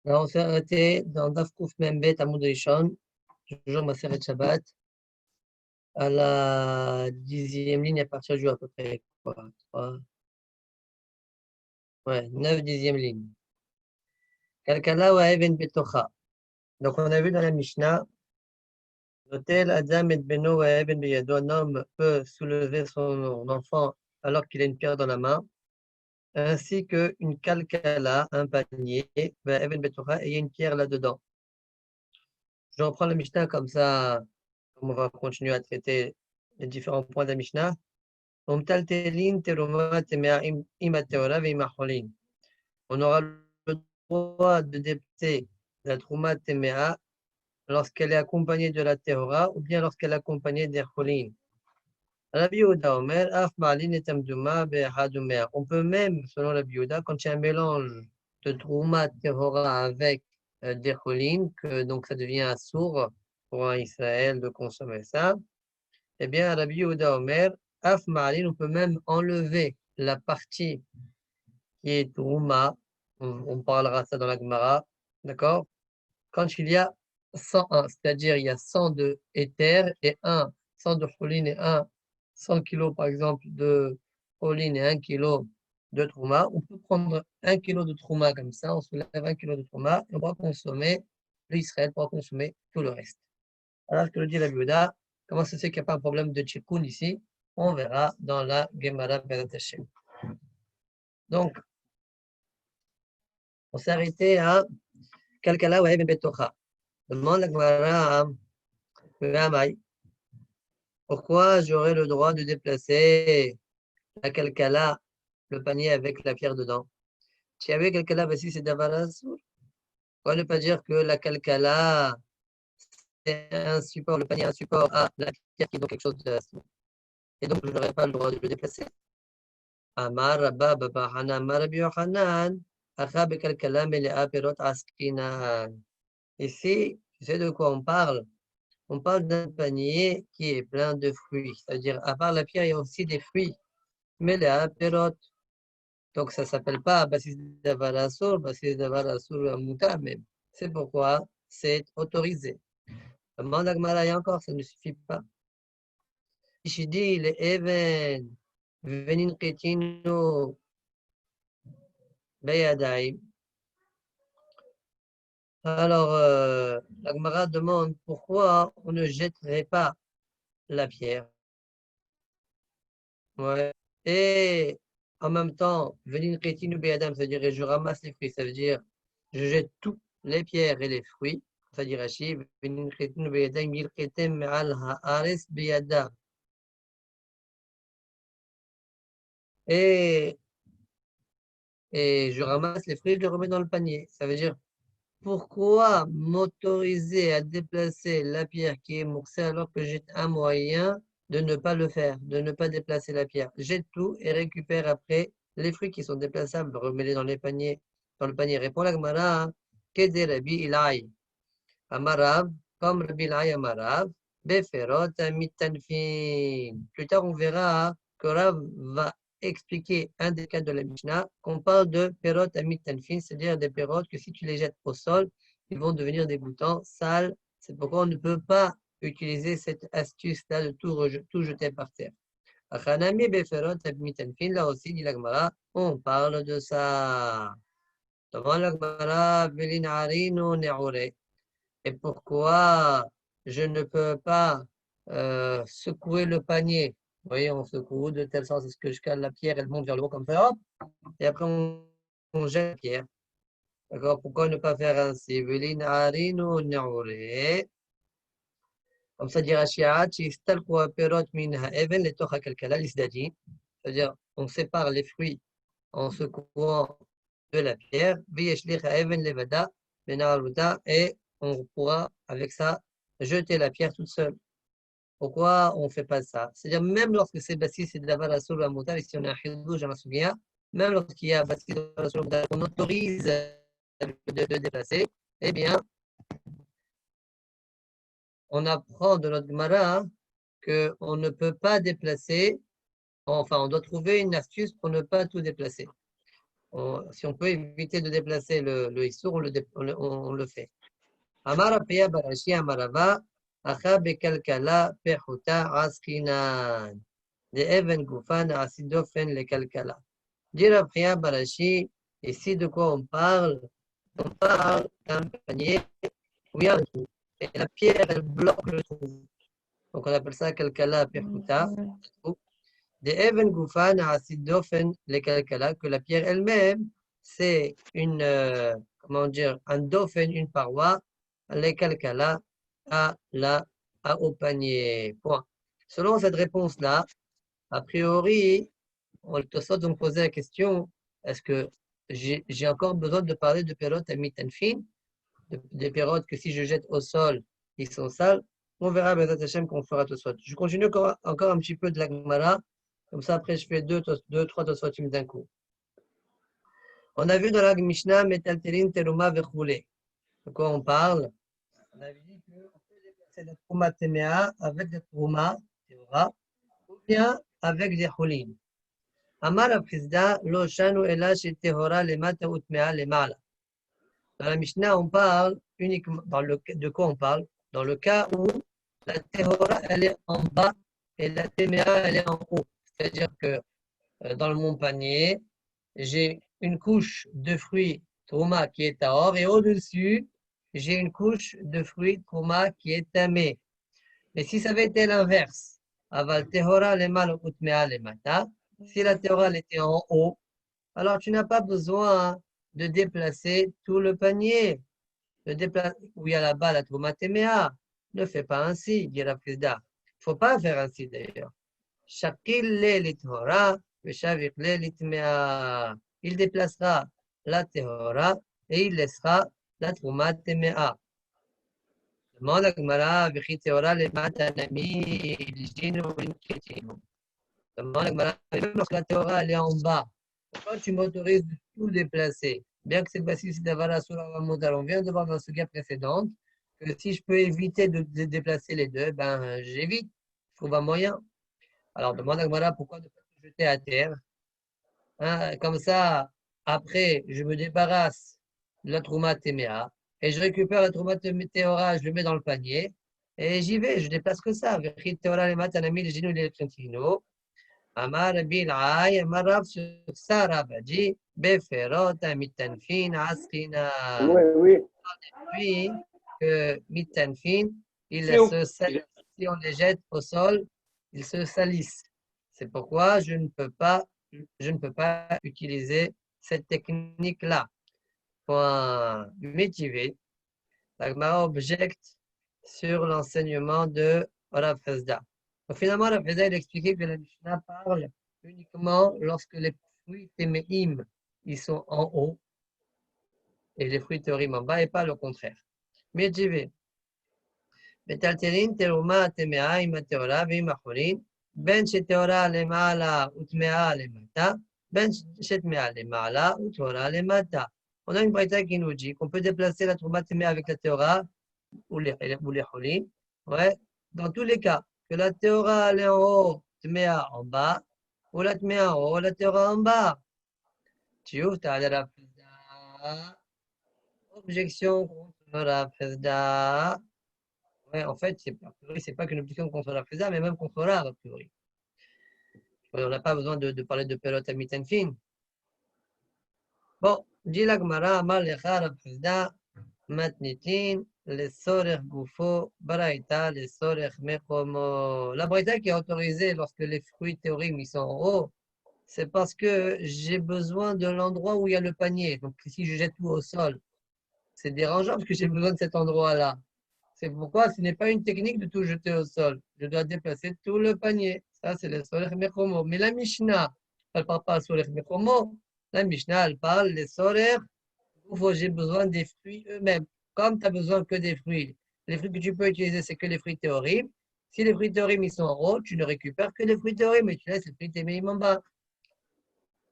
Là, on s'est arrêté dans Daf Kouf Membet Amoud Rishon, toujours Maseret Shabbat, à la 10e ligne à partir du à peu près quoi, 9 10e ligne. Kalkala wa Even Betocha. Donc, on a vu dans la Mishnah, l'hôtel Adam et Beno wa Even Beyado, un homme peut soulever son enfant alors qu'il a une pierre dans la main, ainsi qu'une kalkala, un panier, wa Even Betocha, et il y a une pierre là-dedans. Je reprends la Mishnah comme ça, comme on va continuer à traiter les différents points de la Mishnah. On aura le droit de déplacer la Trouma Temea lorsqu'elle est accompagnée de la Théora ou bien lorsqu'elle est accompagnée des Cholin. Rabbi Yehuda Omer, Af Ma'alin et Tamduma Be'ahadumea. On peut même, selon Rabbi Yehuda, quand il y a un mélange de Trouma Théora avec des Cholin, que donc ça devient sourd pour un Israël de consommer ça, eh bien, Rabbi Yehuda Omer, Af Ma'alin, on peut même enlever la partie qui est Trouma, on parlera ça dans la Gemara, d'accord? Quand il y a 101, c'est-à-dire il y a 100 de éther et 100 de choline et 100 kilos par exemple de choline et 1 kilo de Trouma, on peut prendre 1 kilo de Trouma comme ça, on soulève 1 kilo de Trouma et on va consommer, l'Israël pourra consommer tout le reste. Alors que le dit la Yehuda, comment ça se fait qu'il n'y a pas un problème de Tchikoun ici? On verra dans la Gemara Be'ezrat Hashem. Donc, on s'est arrêté à Kalkala wa Eben Betocha. Demande la Gemara à pourquoi j'aurais le droit de déplacer la Kalkala, le panier avec la pierre dedans? Si avec Kalkala, bah si c'est Davaras, pourquoi ne pas dire que la Kalkala, c'est un support, le panier est un support à la pierre qui est donc quelque chose de. Et donc, je n'aurais pas le droit de le déplacer. Amar Rabba Baba Hanan Rabbi Yochanan, Acha bekalkala melea perot askinan. Ici, tu sais de quoi on parle? On parle d'un panier qui est plein de fruits. C'est-à-dire, à part la pierre, il y a aussi des fruits. Melea perot. Donc, ça ne s'appelle pas Basis d'Avarasur, Basis d'Avarasur Muta même. C'est pourquoi c'est autorisé. Demande à Gmara, et encore, ça ne suffit pas. Ishidi, le Even, Venin Ketino, Beyadaim. Alors, la Gemara demande pourquoi on ne jetterait pas la pierre. Ouais. Et en même temps, Venin Ketinu Beyadam, c'est-à-dire je ramasse les fruits, ça veut dire je jette toutes les pierres et les fruits. C'est-à-dire Rashi, Venin Ketinu Beyadam, Yilketem Me'al Ha'ares Beyadam. Et je ramasse les fruits, je les remets dans le panier. Ça veut dire pourquoi m'autoriser à déplacer la pierre qui est moursée alors que j'ai un moyen de ne pas le faire, de ne pas déplacer la pierre? Jette tout et récupère après les fruits qui sont déplaçables, remets-les dans les paniers, dans le panier. Répond la Gemara, Kede Rabbi Ilai, Amarav, comme Rabbi Ilai Amarav, Beferot Mitanfin. Plus tard, on verra que Rav va expliquer un des cas de la Mishnah, qu'on parle de perot amitanfin, c'est-à-dire des pérotes que si tu les jettes au sol, ils vont devenir dégoûtants, sales. C'est pourquoi on ne peut pas utiliser cette astuce-là de tout jeter par terre. Achanami beferot amitanfin, là aussi, dit la Gemara, on parle de ça. Devant la Gemara, velinarino ne'ore. Et pourquoi je ne peux pas secouer le panier? Vous voyez, on secoue de telle sorte à ce que jusqu'à la pierre, elle monte vers le haut comme ça, hop, et après on jette la pierre. D'accord? Pourquoi ne pas faire ainsi? Comme ça dit Rachiat, c'est-à-dire on sépare les fruits en secouant de la pierre, et on pourra avec ça jeter la pierre toute seule. Pourquoi on ne fait pas ça? C'est-à-dire même lorsque c'est bâti, c'est de la valeur la montagne, et si on a un chidou, j'en souviens, même lorsqu'il y a bâti de la montagne, on autorise de déplacer, eh bien, on apprend de notre Gemara qu'on ne peut pas déplacer, enfin, on doit trouver une astuce pour ne pas tout déplacer. Si on peut éviter de déplacer le Issour, on le fait. Amar Apiya Barashi Amarava, Acha Bekalkala Pechuta Askinan. De Even Gufan Asidofen le Kalkala. Dire Apiya Barashi, ici de quoi on parle? On parle d'un panier où il y a un trou. Et la pierre, elle bloque le trou. Donc on appelle ça Kalkala Pechuta. De Even Gufan Asidofen le Kalkala, que la pierre elle-même, c'est une, comment dire, un dauphin, une paroi, les Kalkala au panier. Point. Selon cette réponse-là, a priori, on te donc poser la question, est-ce que j'ai encore besoin de parler de pérotes à mitenfin, des pérotes que si je jette au sol, ils sont sales? On verra, Bezat Hashem, qu'on fera tout ça. Je continue encore un petit peu de la Gemara, comme ça après je fais deux, trois tosfotim d'un coup. On a vu dans la Mishnah, Metaltelin, Teruma, Vechoulé. De quoi on parle? On avait dit qu'on peut déplacer la Trouma Temea avec des Trouma, Théora, ou bien avec des Choulin. Amar Aprizda, Lo Shanu Ela Tehora Lemata Utmea Lemala. Dans la Mishnah, on parle uniquement, de quoi on parle? Dans le cas où la Tehora, elle est en bas et la Temea, elle est en haut. C'est-à-dire que dans mon panier, j'ai une couche de fruits Trouma qui est à or et au-dessus, j'ai une couche de fruits Trouma qui est tamé. Mais si ça avait été l'inverse, Aval Tehora Lemala Utmea Lemata, si la Tehora elle était en haut, alors tu n'as pas besoin de déplacer tout le panier. Où il y a là-bas la Trouma Temea. Ne fais pas ainsi, dit la Frisda. Il ne faut pas faire ainsi d'ailleurs. Shakil le lithora, veshavik le litmea. Il déplacera la Tehora et il laissera la Trouma Temea. Demande à Gmara, Vichi Tehora le matanami, l'jinu inketinu. Demande à Gmara, même lorsque la Tehora elle est en bas, pourquoi tu m'autorises de tout déplacer? Bien que cette fois-ci, c'est Davara sur la montagne, on vient de voir dans ce cas précédent que si je peux éviter de déplacer les deux, ben j'évite. Je trouve un moyen. Alors demande à Gmara pourquoi ne pas te jeter à terre. Hein, comme ça, après, je me débarrasse de la Trouma Temea et je récupère la Trouma Teora, je le mets dans le panier et j'y vais, je déplace que ça. Vechit Teora le matanami, le genou, le trentino. Amar Bil'ay, Amar Rav sur ça, Rav a dit, Beferot, Mitanfin, Askina. Oui, oui. Puis, que Mitanfin, si on les jette au sol, ils se salissent. C'est pourquoi je ne peux pas utiliser cette technique-là. Point motivé, la Gemara objecte sur l'enseignement de Rav Hesda. Donc, finalement, Rav Hesda il expliquait que la Mishnah parle uniquement lorsque les fruits téméim ils sont en haut et les fruits théorim en bas et pas le contraire. Motivé. מטלטלין תרומה טמאה עם הטהורה ועם החולין, בין שטהורה למעלה וטמאה למטה, בין שטמאה למעלה וטהורה למטה. On a une braïta qui nous dit qu'on peut déplacer la trouma témée avec la théora ou les cholines. Ouais, dans tous les cas, que la théora elle est en haut, téméa en bas, ou la téméa en haut, la théora en bas. Tu ouvres, tu as la Fresda. Objection contre la Fresda. Ouais, en fait, c'est pas qu'une objection contre la Fresda, mais même contre l'art, a priori. On n'a pas besoin de parler de pelote à mitenfin. Bon, dit la Gemara, Amar lecha la Fresda, matnitin, le sorech gufo, baraita, le sorech mechomo. La braïta qui est autorisée lorsque les fruits théorim ils sont en haut, c'est parce que j'ai besoin de l'endroit où il y a le panier. Donc, si je jette tout au sol, c'est dérangeant parce que j'ai besoin de cet endroit-là. C'est pourquoi ce n'est pas une technique de tout jeter au sol. Je dois déplacer tout le panier. Ça, c'est le Sorech Mechomo. Mais la Mishnah, elle ne parle pas Sorech Mechomo. La Mishnah, elle parle les Sorech. J'ai besoin des fruits eux-mêmes. Comme tu as besoin que des fruits, les fruits que tu peux utiliser, c'est que les fruits théorim. Si les fruits théorim ils sont en haut, tu ne récupères que les fruits théorim et tu laisses les fruits téméim en bas.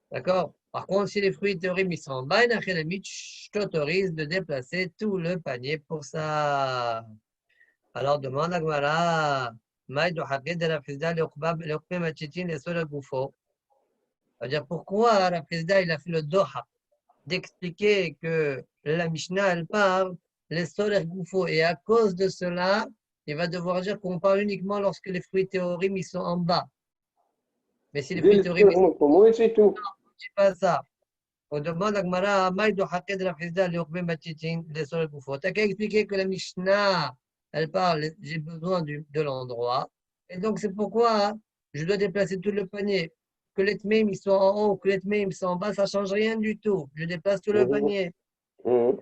D'accord? Par contre, si les fruits théorim ils sont en bas, je t'autorise de déplacer tout le panier pour ça. Alors demande à Gmara, Maïdo Haged de la Fizda, le Khbab, le Khbé Machitin, les Sola Goufo. C'est-à-dire pourquoi la présidente il a fait le doha d'expliquer que la Mishnah, elle parle les soler goufo. Et à cause de cela, il va devoir dire qu'on parle uniquement lorsque les fruits théorim ils sont en bas. Mais si les fruits théorim, ils sont Comment et c'est tout. on dit pas ça. On demande à Gmara, Maï do de la présidente, les soler goufo. T'as qu'à expliquer que la Mishnah, elle parle, j'ai besoin de l'endroit. Et donc, c'est pourquoi je dois déplacer tout le panier. Que les tmeim, ils sont en haut, que les tmeim, ils sont en bas, ça ne change rien du tout. Je déplace tout le panier. En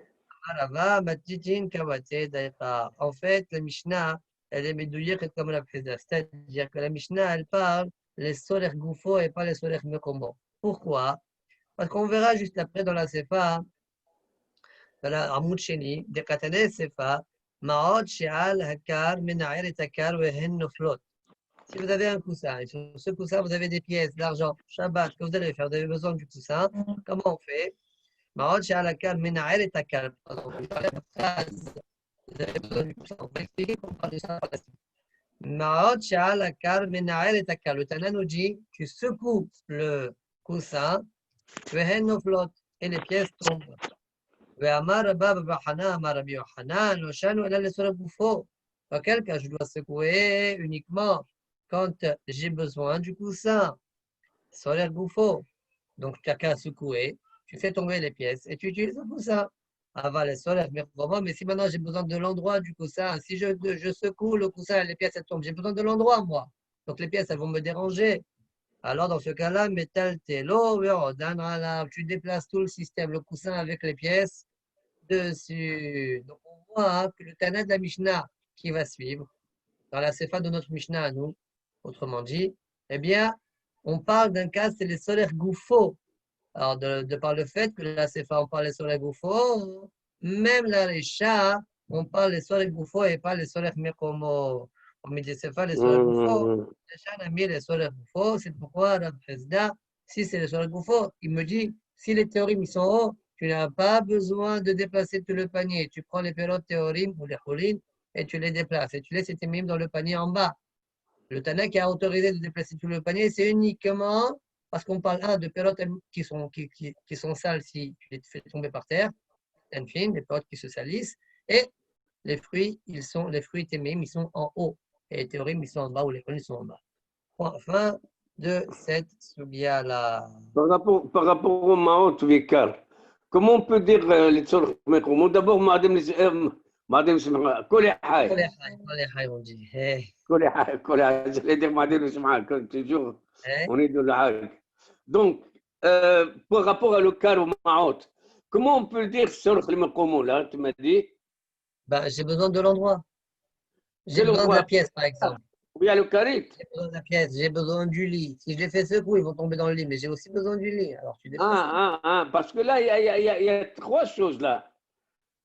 fait, la Mishnah, elle est médouillée comme la précédente. C'est-à-dire que la Mishnah, elle parle les solaires goufo et pas les solaires mekomo. Pourquoi? Parce qu'on verra juste après dans la Sefa, dans la Amoud Sheni, de Katane Sefa, Ma'od She'al Hakar Mena'er et Hakar Wehen Noflot. Si vous avez un coussin, et sur ce coussin, vous avez des pièces, de l'argent, Shabbat, que vous allez faire, vous avez besoin du coussin, comment on fait? Ma'od She'al Hakar Mena'er et Hakar. Pardon, je parlais de phrase. Vous avez besoin du coussin. On va expliquer qu'on parle de ça par la suite. Ma'od She'al Hakar Mena'er et Hakar. Le Tana nous dit, tu secoues le coussin, Wehen Noflot, et les pièces tombent. Ve'amar Baba Bahana, Amar Rabbi Yochanan, Oshanu, elle a les sols gouffaux. Dans quel cas je dois secouer uniquement quand j'ai besoin du coussin. Solaire gouffaux. Donc, tu n'as qu'à secouer, tu fais tomber les pièces et tu utilises le coussin. Avant les solaires, mais si maintenant j'ai besoin de l'endroit du coussin, si je secoue le coussin et les pièces elles tombent, j'ai besoin de l'endroit, moi. Donc, les pièces, elles vont me déranger. Alors, dans ce cas-là, métal télo, tu déplaces tout le système, le coussin avec les pièces dessus. Donc, on voit que le Tana de la Mishnah qui va suivre, dans la Sefa de notre Mishnah à nous, autrement dit, eh bien, on parle d'un cas, c'est les solaires gouffaux. Alors, de par le fait que la Sefa, on parle des solaires gouffaux, même la Recha, on parle des solaires gouffaux et pas les solaires mekomo. On met des Sefa, les solaires gouffaux. Recha a mis les solaires gouffaux, c'est pourquoi le président, si c'est les solaires gouffaux, il me dit, si les théories sont hauts, tu n'as pas besoin de déplacer tout le panier. Tu prends les pérotes théorim ou les choulines et tu les déplaces. Et tu laisses tes mimes dans le panier en bas. Le Tana qui a autorisé de déplacer tout le panier, c'est uniquement parce qu'on parle, de pérotes qui sont sales si tu les fais tomber par terre, fines, des pérotes qui se salissent, et les fruits, les fruits témim, ils sont en haut, et les théorim, ils sont en bas, ou les fruits, ils sont en bas. Point fin de cette subia-là. Par rapport au Mao Vikar, comment on peut dire les Tzorch Mekomo? D'abord, Madame Simra, Kolehai. Kolehai, on dit. Kolehai, j'allais dire Madame Simra, toujours, on est de la Donc, par rapport à le car au Maot, comment on peut dire Tzorch Mekomo, là, tu m'as dit? Ben, j'ai besoin de l'endroit. J'ai Quel besoin de endroit? la pièce, par exemple. Où il y a le carit? J'ai besoin de la pièce, j'ai besoin du lit. Si je les fais secouer, ils vont tomber dans le lit, mais j'ai aussi besoin du lit. Alors tu déplaces tout. Parce que là, il y a trois choses là.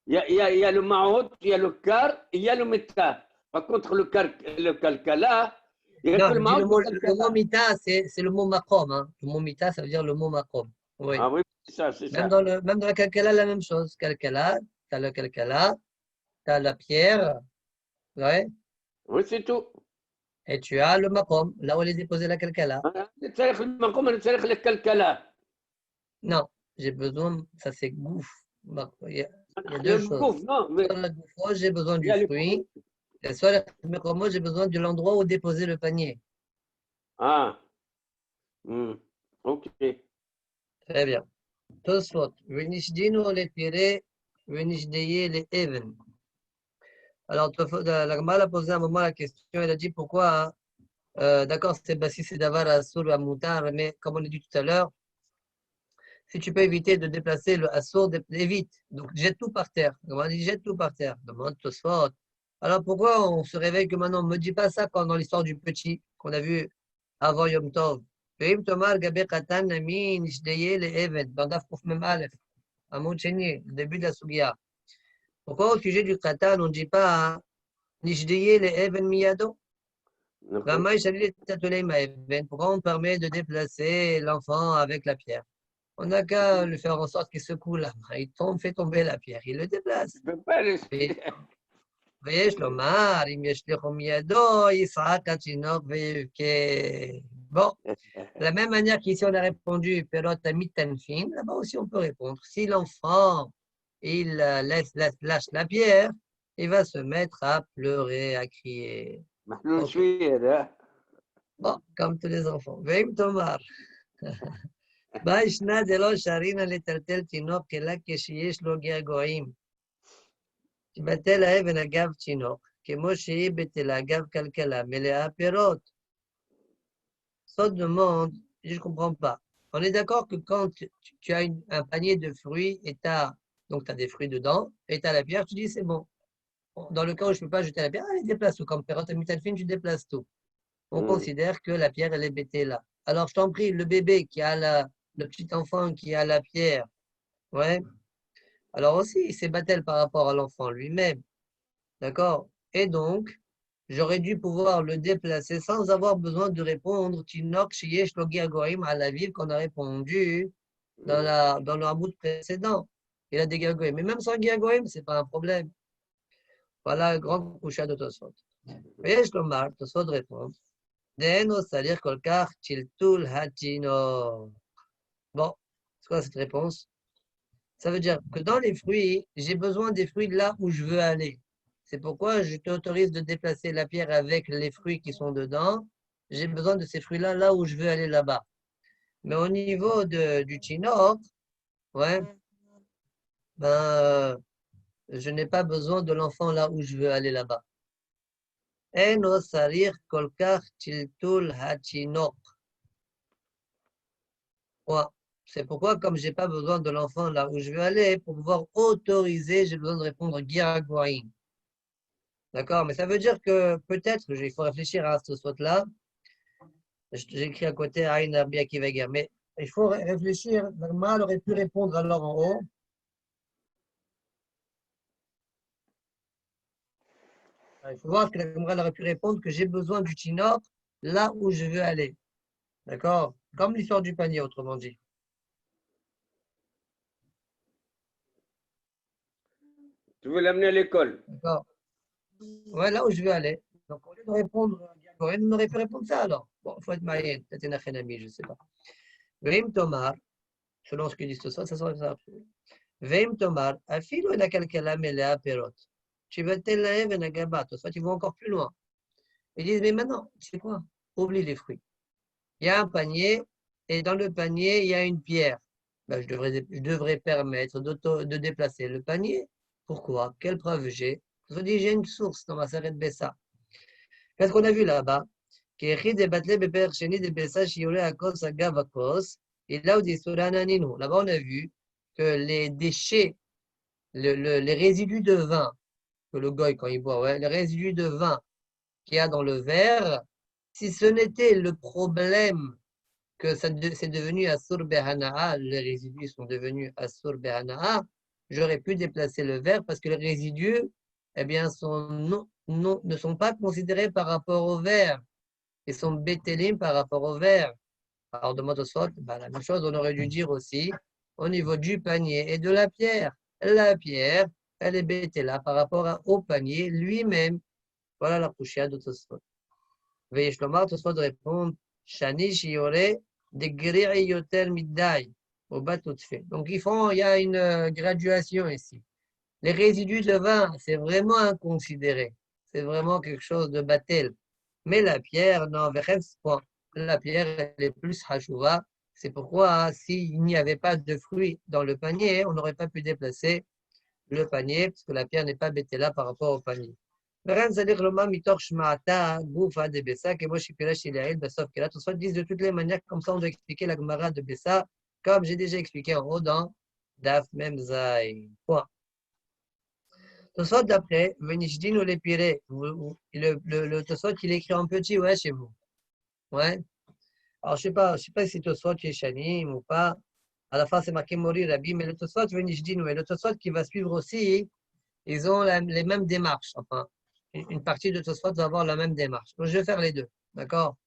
Il y a le Maot, il y a le car, et il y a le Meta. Par contre, le Kalkala, il n'y a Non, que le je dis Maot et le le mot Kalkala. mita, c'est le mot makrom. Hein. Le mot mita, ça veut dire le mot makrom. Oui. Ah oui, c'est ça, c'est Même ça. même dans la kalkala, la même chose. Kalkala, tu as le kalkala, tu as la pierre, ouais, Oui, c'est tout. et tu as le makrom, là où elle est déposée la kalkala. نتسلخ المنقومة نتسلخ الكلكلة. Non, j'ai besoin, ça c'est gouffre. Bon, il y a deux Le choses. gouffre, non, mais Soit la gouffre, j'ai besoin il y du a le fruit, et soit la makrom, j'ai besoin de l'endroit où déposer le panier. Ah, ok. Très bien. Tosfot, Venishdino le pire, Venishdaye le even. Alors, la Gemara a posé à un moment la question, elle a dit pourquoi, d'accord, si c'est d'avar assour à moutar, mais comme on a dit tout à l'heure, si tu peux éviter de déplacer le assour, évite. Donc, jette tout par terre. On a dit jette tout par terre. Demande Tosfot. Alors, pourquoi on se réveille que maintenant, on ne me dit pas ça quand dans l'histoire du petit qu'on a vu avant Yom Tov. Veim Tomar Gabe Katan Nami Nishdaye le even, dans Daf Kuf Mem Aleph, à Moutcheni, le début de la Sugia. Pourquoi au sujet du Katan, on ne dit pas Nishdaye le even miyado? Pourquoi on permet de déplacer l'enfant avec la pierre? On n'a qu'à le faire en sorte qu'il secoue la main. Il tombe, fait tomber la pierre. Il le déplace. Je peux pas ויש לומר, אם ישליכו מידו, יצעק התינוק ויבכה. Bon, de la même manière qu'ici on a répondu Perot mitanfin, là-bas aussi on peut répondre. Si l'enfant il lâche la pierre, il va se mettre à pleurer, à crier. Ok. Bon, comme tous les enfants. Veim Tomar. Baishna de lo sharina leteltel tinok kela כשיש לו געגועים. תבטל האבן אגב תינוק, כמו שהיא בטלה אגב כלכלה מלאה פירות. Ça demande, je ne comprends pas. On est d'accord que quand tu as un panier de fruits et donc tu as des fruits dedans et tu as la pierre, tu dis c'est bon. Dans le cas où je ne peux pas jeter la pierre, allez, déplace tout. Comme Perrot et Mitalfine, tu déplaces tout. On considère que la pierre, elle est bêtée là. Alors, je t'en prie, le bébé qui a le petit enfant qui a la pierre, ouais. Alors aussi, c'est battel par rapport à l'enfant lui-même. D'accord? Et donc, j'aurais dû pouvoir le déplacer sans avoir besoin de répondre Tinok Shiesh Logi Agorim à la ville qu'on a répondu dans le hamoud précédent. Il a des Gagoïm. Mais même sans Gagoïm, ce n'est pas un problème. Voilà le grand coucha de Tosfot. Voyez, Shlomal, Tosfot répond Deno Salir Kolkar Chiltul Hatino. Bon, c'est quoi cette réponse? Ça veut dire que dans les fruits, j'ai besoin des fruits là où je veux aller. C'est pourquoi je t'autorise de déplacer la pierre avec les fruits qui sont dedans. J'ai besoin de ces fruits-là là où je veux aller là-bas. Mais au niveau du Chinook, ouais, ben, je n'ai pas besoin de l'enfant là où je veux aller là-bas. Eno sarir kolkar chiltul hachinok. Ouais. C'est pourquoi, comme je n'ai pas besoin de l'enfant là où je veux aller, pour pouvoir autoriser, j'ai besoin de répondre Giragwain. D'accord? Mais ça veut dire que peut-être, il faut réfléchir à ce soit-là. J'ai écrit à côté Aïn Rabbi Akiva Ger. Mais il faut réfléchir. Le mal aurait pu répondre alors en haut. Il faut voir que la Gemara aurait pu répondre que j'ai besoin du Chinok là où je veux aller. D'accord? Comme l'histoire du panier, autrement dit. Tu veux l'amener à l'école? D'accord? Ouais, là où je veux aller. Donc, au lieu de répondre, on aurait pu répondre ça alors. Bon, il faut être maïen, peut-être une achénami, je ne sais pas. Vim Tomar, selon ce que dit ce soir, ça serait ça. Vim Tomar, afilo et la calcala melea perot. Tu vas t'élever et nagabato. Soit ils vont encore plus loin. Ils disent, mais maintenant, tu sais quoi? Oublie les fruits. Il y a un panier, et dans le panier, il y a une pierre. Ben, je devrais permettre de déplacer le panier. Pourquoi? Quelle preuve j'ai? Je dis, j'ai une source dans ma sarette Bessa. Qu'est-ce qu'on a vu là-bas? Et là, là-bas, on a vu que les déchets, les résidus de vin, que le goy, quand il boit, ouais, les résidus de vin qu'il y a dans le verre, si ce n'était le problème que c'est devenu Assur Behana'a, les résidus sont devenus Assur Behana'a, j'aurais pu déplacer le verre parce que les résidus, eh bien, ne sont pas considérés par rapport au verre. Ils sont bétélim par rapport au verre. Alors, de Motosfot, ben, la même chose, on aurait dû dire aussi au niveau du panier et de la pierre. La pierre, elle est bétéla par rapport au panier lui-même. Voilà la couchia de Tosfot. Veuillez Shlomar, Tosfot répond Shani Shiore de Gri Yotel Midai au bas tout fait. Donc, il y a une graduation ici. Les résidus de vin, c'est vraiment inconsidéré. C'est vraiment quelque chose de battel. Mais la pierre, non, la pierre, elle est plus hachouva. C'est pourquoi, s'il n'y avait pas de fruits dans le panier, on n'aurait pas pu déplacer le panier, parce que la pierre n'est pas bêtée là par rapport au panier. Sauf que là, tout ça disent de toutes les manières, comme ça, on doit expliquer la Gemara de Bessa, comme j'ai déjà expliqué en haut dans Daf Memzai. Point. Tosfot d'après, Venishdin ou les pirés, le Tosfot, il écrit en petit, ouais, chez vous. Ouais. Alors, je sais pas si Tosfot chez Shanim ou pas. À la fin, c'est marqué Mori Rabbi, mais le Tosfot, Venishdin, ouais. Le Tosfot qui va suivre aussi, ils ont les mêmes démarches. Enfin, une partie de Tosfot va avoir la même démarche. Donc, je vais faire les deux. D'accord?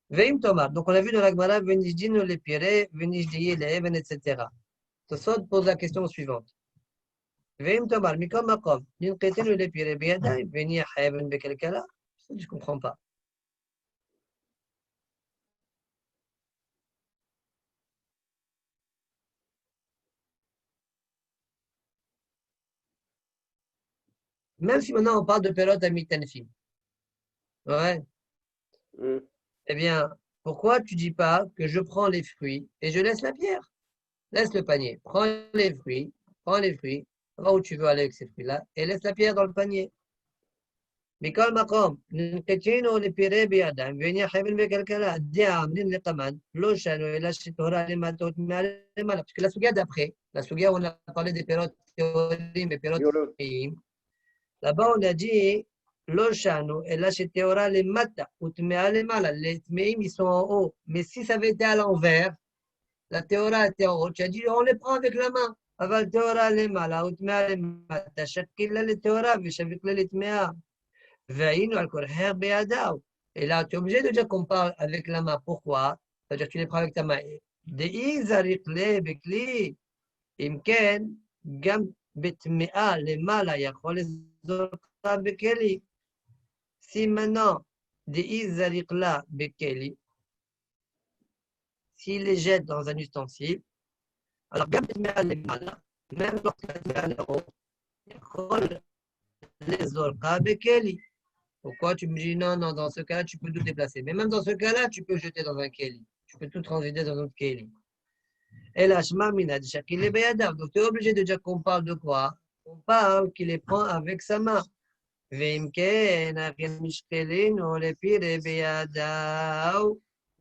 Veim Tomar. Donc, on a vu dans la Gemara, Venishdin ou les pirés, Venishdiye les Even, etc. Tosfot pose la question suivante. ואם תאמר מכל מקום, ננקטנו לפירי בידיים, ונהיה חייבים בכלכלה, je ne comprends pas. Même si maintenant on parle de Perot à Mitenfim. Ouais. Eh bien, pourquoi tu dis pas que je prends les fruits et je laisse la pierre? Laisse le panier. Prends les fruits, va où tu veux aller avec ces fruits-là et laisse la pierre dans le panier. בכל מקום, ננקטינו לפירי בידם, והניח חבל בכלכלה, דעה עמדים לקמן, לא שנו, אלא שתורה למטות מעלה. Parce que la souga d'après, la souga où on a parlé des pérotes théorim et pérotes théorim, là-bas on a dit, לא שנו, אלא שתורה למטה, וטמאה למעלה, les tméim ils sont en haut. Mais si ça avait été à l'envers, la théora était en haut, tu as dit, on les prend avec la main. אבל תורה למעלה, וטמאה למטה, שקיל לה לתורה ושביק לה לטמאה. Et là, tu es obligé de dire qu'on parle avec la main. Pourquoi? C'est-à-dire que tu les prends avec ta main. Si maintenant, s'il les jette dans un ustensile, alors même lorsqu'il les Pourquoi tu me dis non, non, dans ce cas-là, tu peux tout déplacer. Mais même dans ce cas-là, tu peux jeter dans un keli. Tu peux tout transvider dans un autre keli. Et là, donc tu es obligé de dire qu'on parle de quoi? On parle qu'il les prend avec sa main.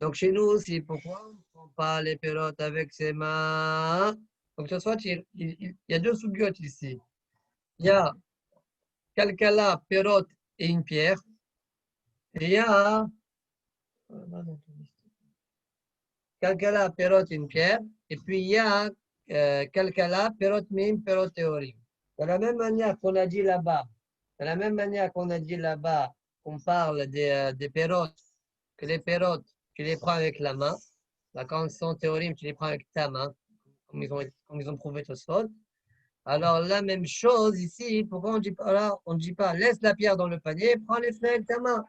Donc chez nous aussi, pourquoi on parle les pérotes avec ses mains? Donc ce soit, il y a deux sous-biotes ici. Il y a Kalkala, pérote et une pierre. Et il y a Kalkala, Perot, une pierre. Et puis il y a Kalkala, Perot, Mim, Perot, Théorim. De la même manière qu'on a dit là-bas, qu'on parle des pérotes, que les pérotes, tu les prends avec la main. Là, quand ils sont théorim, tu les prends avec ta main, comme ils ont prouvé Tosfot. Alors, la même chose ici, pourquoi on ne dit pas laisse la pierre dans le panier, prends les fruits avec ta main.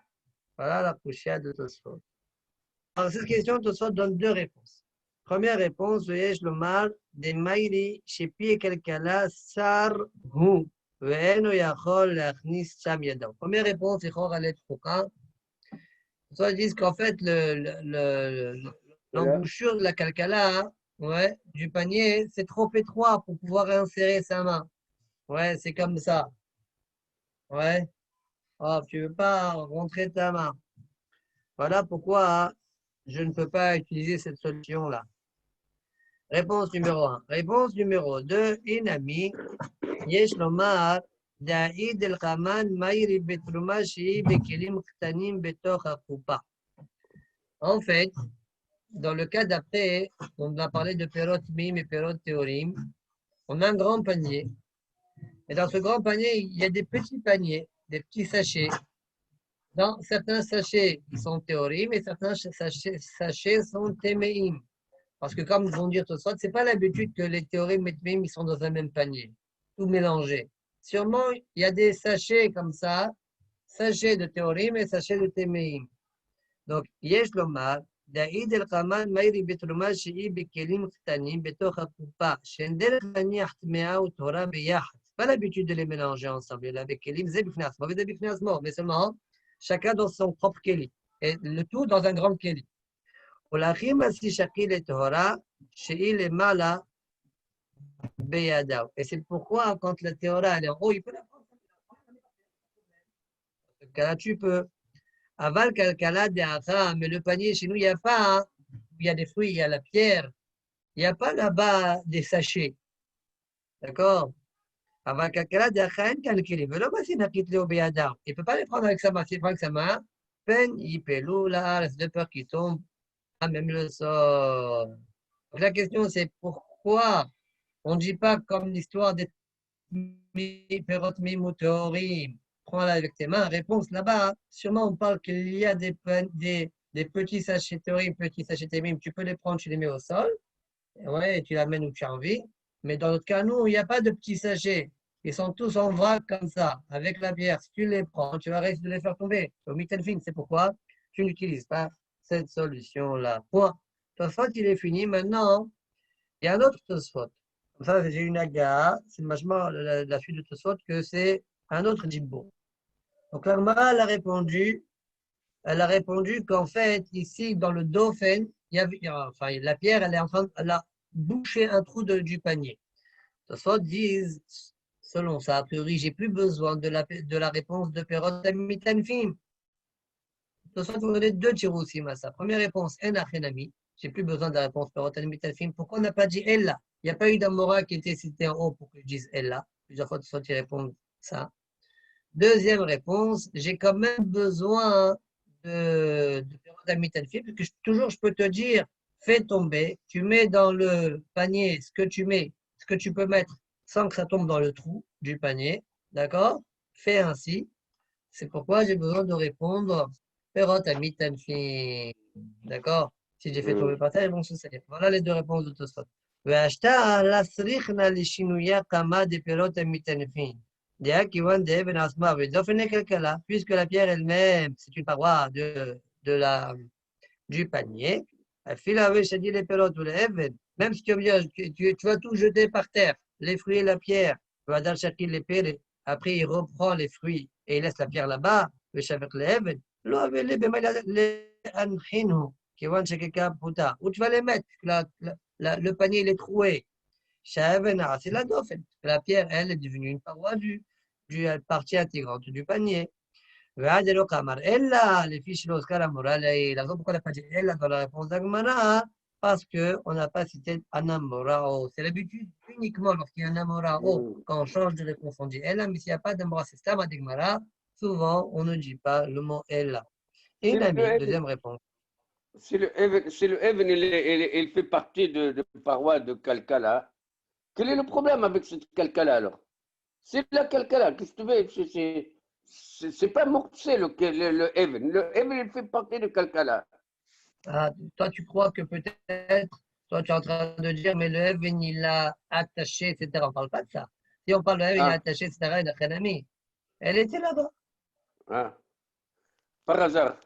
Voilà la poussière de Tosfot. Alors, cette question, Tosfot donne deux réponses. Première réponse, Yesh Lomar, de Maïri, Shepi Kelkala, Sar Hu, Veeno Yachol, Lachnis Sam Yadav. Première réponse, c'est Choralet Fouka. Ils disent qu'en fait, l'embouchure de la Kalkala, ouais, du panier, c'est trop étroit pour pouvoir insérer sa main. Ouais, c'est comme ça. Ouais. Oh, tu ne veux pas rentrer ta main. Voilà pourquoi je ne peux pas utiliser cette solution-là. Réponse numéro 1. Réponse numéro 2. Inami, yesh lomar, da'id el-Khaman mayri betruma shi'i bekilim ktanim betoch akupa. En fait, dans le cas d'après, on a parlé de perot mim et perot théorim. On a un grand panier. Et dans ce grand panier, il y a des petits paniers, des petits sachets. Dans certains sachets, ils sont théorim et certains sachets sont téméim. Parce que comme vont dire tout ça, ce n'est pas l'habitude que les théorim et téméim ils sont dans un même panier, tout mélangé. Sûrement, il y a des sachets comme ça, sachets de théorim et sachets de téméim. Donc, yesh lomar, da'id el-Khaman mayri betruma shi'i bekelim ktanim betoch akupa, shendel maniach tmea ou Torah beyachat. Pas l'habitude de les mélanger ensemble. Il avec kelim, zebifnas, mauvais zebifnas mort, mais seulement chacun dans son propre keli. Et le tout dans un grand keli. Et c'est pourquoi quand la théora est en haut, il peut la prendre. Là, tu peux. Aval kalkala de mais le panier chez nous, il n'y a pas. Hein. Il y a des fruits, il y a la pierre. Il n'y a pas là-bas des sachets. D'accord? Aval kalkala de il ne peut pas les prendre avec sa main. S'il prend avec sa main, peine, il pelou, là, de peur qu'il tombe. Même le sol. Donc, la question, c'est pourquoi on ne dit pas comme l'histoire des Perot Mimoutorim, prends-la avec tes mains. Réponse là-bas, sûrement on parle qu'il y a des petits sachets théorim, petits sachets témim, tu peux les prendre, tu les mets au sol, ouais, et tu l'amènes où tu as envie. Mais dans notre cas, nous, il n'y a pas de petits sachets. Ils sont tous en vrac comme ça, avec la bière. Si tu les prends, tu vas risquer de les faire tomber. Au mitenfin, c'est pourquoi tu n'utilises pas cette solution-là. Point. Tosfot, il est fini. Maintenant, il y a un autre Tosfot. Comme ça, j'ai une aga. C'est la suite de Tosfot que c'est un autre jibbo. Donc, la Gemara, elle a répondu qu'en fait, ici, dans le dauphin, enfin, la pierre, elle a bouché un trou du panier. Tosfot disent, selon ça, a priori, j'ai plus besoin de la réponse de Perot Mitanfim. Tosfot vous donner deux tirousim à ça. Première réponse, En Achenami. J'ai plus besoin de la réponse Perot Mitanfim. Pourquoi on n'a pas dit Ella? Il n'y a pas eu d'Amora qui était cité en haut pour que je dise Ella. Plusieurs fois, Tosfot y répondent ça. Deuxième réponse, j'ai quand même besoin de Perot Mitanfim, parce que toujours je peux te dire, fais tomber, tu mets dans le panier ce que tu peux mettre sans que ça tombe dans le trou du panier, d'accord? Fais ainsi. C'est pourquoi j'ai besoin de répondre Perot Mitanfim, d'accord? Si j'ai fait tomber par terre, ils vont se salir. Voilà les deux réponses de Tosfot. והשתה להסריכנה לשינויה כמה דפירות המטנפין. Puisque la pierre elle-même, c'est une paroi du panier, même si tu vas tout jeter par terre, les fruits et la pierre, après il reprend les fruits et il laisse la pierre là-bas, ou tu vas les mettre, le panier il est troué. C'est la dauphin. La pierre, elle, est devenue une paroi du partie intégrante du panier. Ella, les fiches l'Oscar Amora, la raison pourquoi on n'a pas dit Ella dans la réponse d'Agmara, parce qu'on n'a pas cité Anamorao. C'est l'habitude uniquement lorsqu'il y a un Anamorao, quand on change de réponse, on dit Ella, mais s'il n'y a pas d'Amora, c'est Stama d'Agmara, souvent on ne dit pas le mot Ella. Et Nami, deuxième réponse. Si le Even il fait partie de parois de Calcala, quel est le problème avec cette Calcala alors? C'est la Calcala, qu'est-ce que tu veux? C'est pas Moukse le Even. Le Even, il fait partie de Calcala. Ah, toi, tu crois que peut-être, toi, tu es en train de dire, mais le Even, il l'a attaché, etc. On ne parle pas de ça. Si on parle de Even, il l'a attaché, etc., il a un ami. Elle était là-bas. Ah. Par hasard.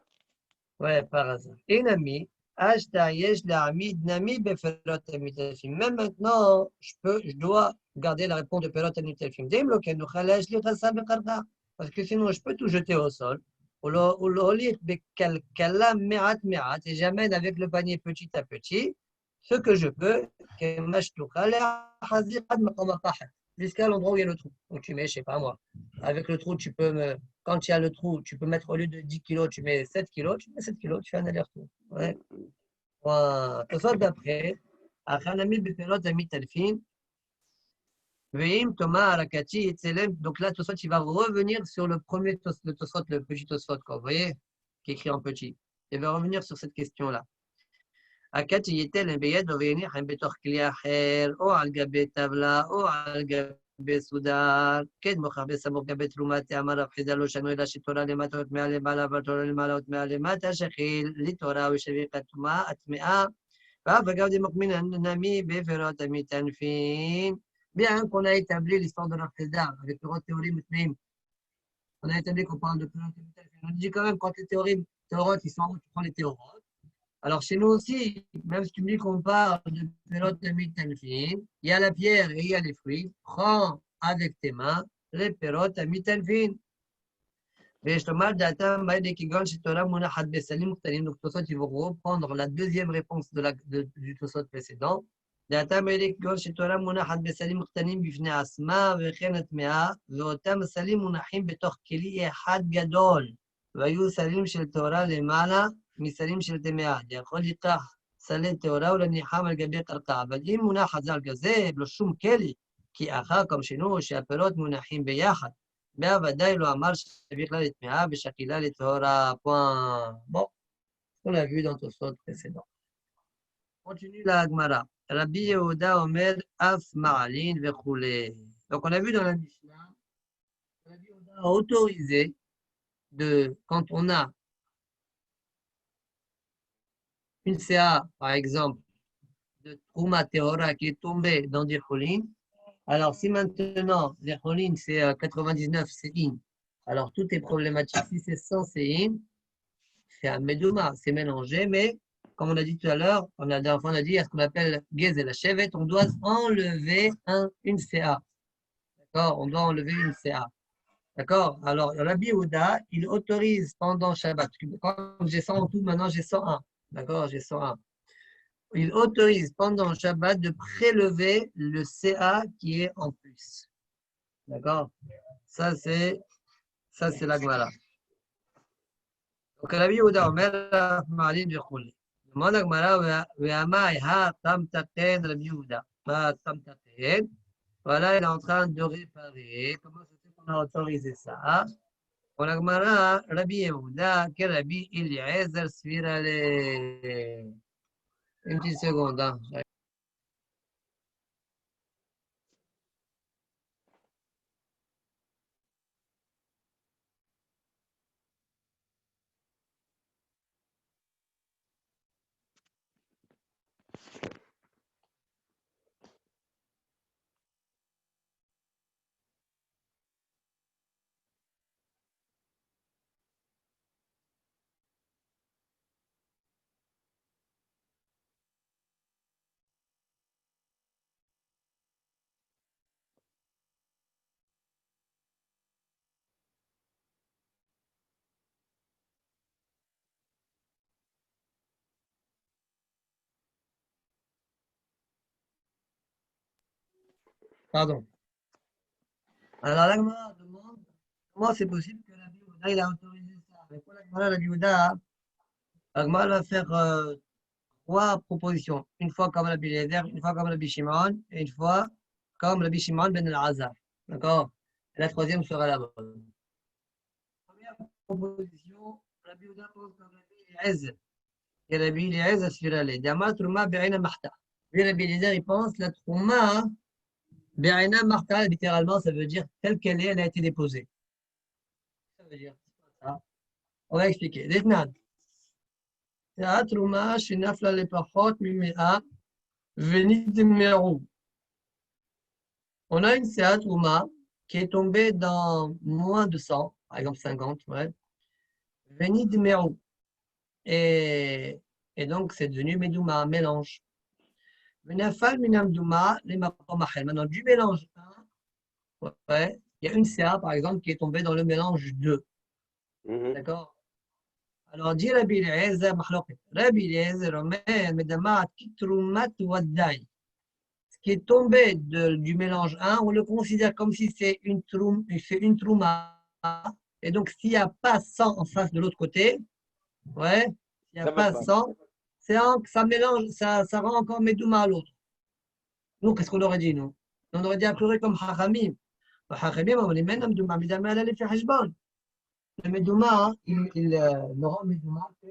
Ouais, par hasard. Et Nami, même maintenant, je dois garder la réponse de Perot Amitalfim. Parce que sinon, je peux tout jeter au sol. Et j'amène avec le panier petit à petit ce que je peux, jusqu'à l'endroit où il y a le trou. Donc tu mets, je sais pas moi, avec le trou, quand il y a le trou, tu peux mettre au lieu de 10 kilos, tu mets 7 kilos, tu mets 7 kilos, tu fais un aller-retour. Ouais. Voilà. Tosot d'après, donc là, Tosot, il va revenir sur le premier Tosot, le petit Tosot, vous voyez, qui est écrit en petit. Il va revenir sur cette question-là. הקאצ'י ייתן להם בידו ויניחם בתוך כלי אחר, או על גבי טבלה, או על גבי סודר, כן מוכר בסמוך גבי תרומת אמר רב חידה לא שנו אלא שתורה למטה וטמאה למעלה ותורה למעלה וטמאה למטה, שכיל לתורה ושביך הטמאה, ואף אגב דמוקמין הנמי בפירות המטנפין. Bien qu'on a établi l'histoire de Rav חידה avec le théorie Mutmeim, on a établi qu'on parle de Pirot Mutmeim. On dit quand même quand les théories théorotes, ils sont en haut, tu prends les théorotes. Alors, chez nous aussi, même si tu me dis qu'on parle de Perot Mitanfin, il y a la pierre et il y a les fruits. Prends avec tes mains les Perot Mitanfin. Donc, Tosot, ils vont reprendre la deuxième réponse du Tosot précédent. בפני עצמה וכן הטמאה, ואותם סלים מונחים בתוך כלי אחד גדול, והיו סלים של תורה למעלה מסלים של טמאה. יכול לקח סלי תורה ולניחם על גבי קרקע, אבל אם מונח חז"ל כזה, בלא שום כלי, כי אחר comme chez nous, שהפירות מונחים ביחד. ודאי לא אמר שבכלל לטמאה ושקילה לטהרה. Bon, on l'a vu dans Tosot précédent. Continue la Gemara. Rabbi Yehuda Omer Af Ma'alin Vechoulé. Donc on a vu dans la Mishnah, Rabbi Yehuda a autorisé quand on a une CA, par exemple, de Trouma Tehora qui est tombée dans des cholines. Alors si maintenant les cholines c'est 99, c'est in. Alors tout est problématique. Si c'est 100, c'est in. C'est un medouma, c'est mélangé, mais comme on a dit tout à l'heure, on a dit à ce qu'on appelle Gez et la chevette, on doit enlever une CA. D'accord? On doit enlever une CA. D'accord? Alors, Rabbi Yehuda, il autorise pendant Shabbat. Quand j'ai 100 en tout, maintenant j'ai 101. D'accord? J'ai 101. Il autorise pendant Shabbat de prélever le CA qui est en plus. D'accord? Ça, c'est la Gemara. Donc, Rabbi Yehuda, Omer, Ma'alim, Yechuli. demande la Gemara, Ve'amai ha tam taten Rabbi Yehuda. Ma tam taten. Voilà, il est en train de réparer. Comment ça fait qu'on a autorisé ça? On a Gemara, Rabbi Yehuda, que Rabbi Eliezer Sfira le. Une petite seconde. Hein. Pardon. Alors, la Gemara demande comment c'est possible que Rabbi Yehuda il a autorisé ça. Mais pour la Gemara, Rabbi Yehuda, la Gemara va faire trois propositions. Une fois comme Rabbi Eliezer, une fois comme Rabbi Shimon, et une fois comme Rabbi Shimon ben al-Azhar. D'accord? Et la troisième sera la bonne. Première proposition, Rabbi Yehuda pense comme Rabbi Eliezer. Et Rabbi Eliezer suivra les. Dama Trouma Be'ina Mahta. Lui, Rabbi Eliezer, il pense la Trouma Be'ina Mahta, littéralement, ça veut dire telle qu'elle est, elle a été déposée. Ça veut dire ça. On va expliquer. Détenant. C'est Trouma, Shinafla le Pachot, Mimea, Venidmeru. On a une Seat Trouma qui est tombée dans moins de 100, par exemple 50, ouais. Venidmeru. Et donc, c'est devenu Medouma, un mélange. Maintenant, du mélange 1, ouais, il y a une CA, par exemple, qui est tombée dans le mélange 2. D'accord? Alors, dit Rabbi Eliezer, Rabbi Eliezer, ce qui est tombé du mélange 1, on le considère comme si c'est une trouma. Et donc, s'il n'y a pas 100 en face de l'autre côté, ouais, s'il n'y a pas 100, ça mélange, ça rend encore Medouma à l'autre. Nous, qu'est-ce qu'on aurait dit, nous? On aurait dit a priori comme Hachamim. Hachamim, on dit, même Medouma, Midama, elle allait faire Heshbon. Le Medouma, il ne rend Medouma que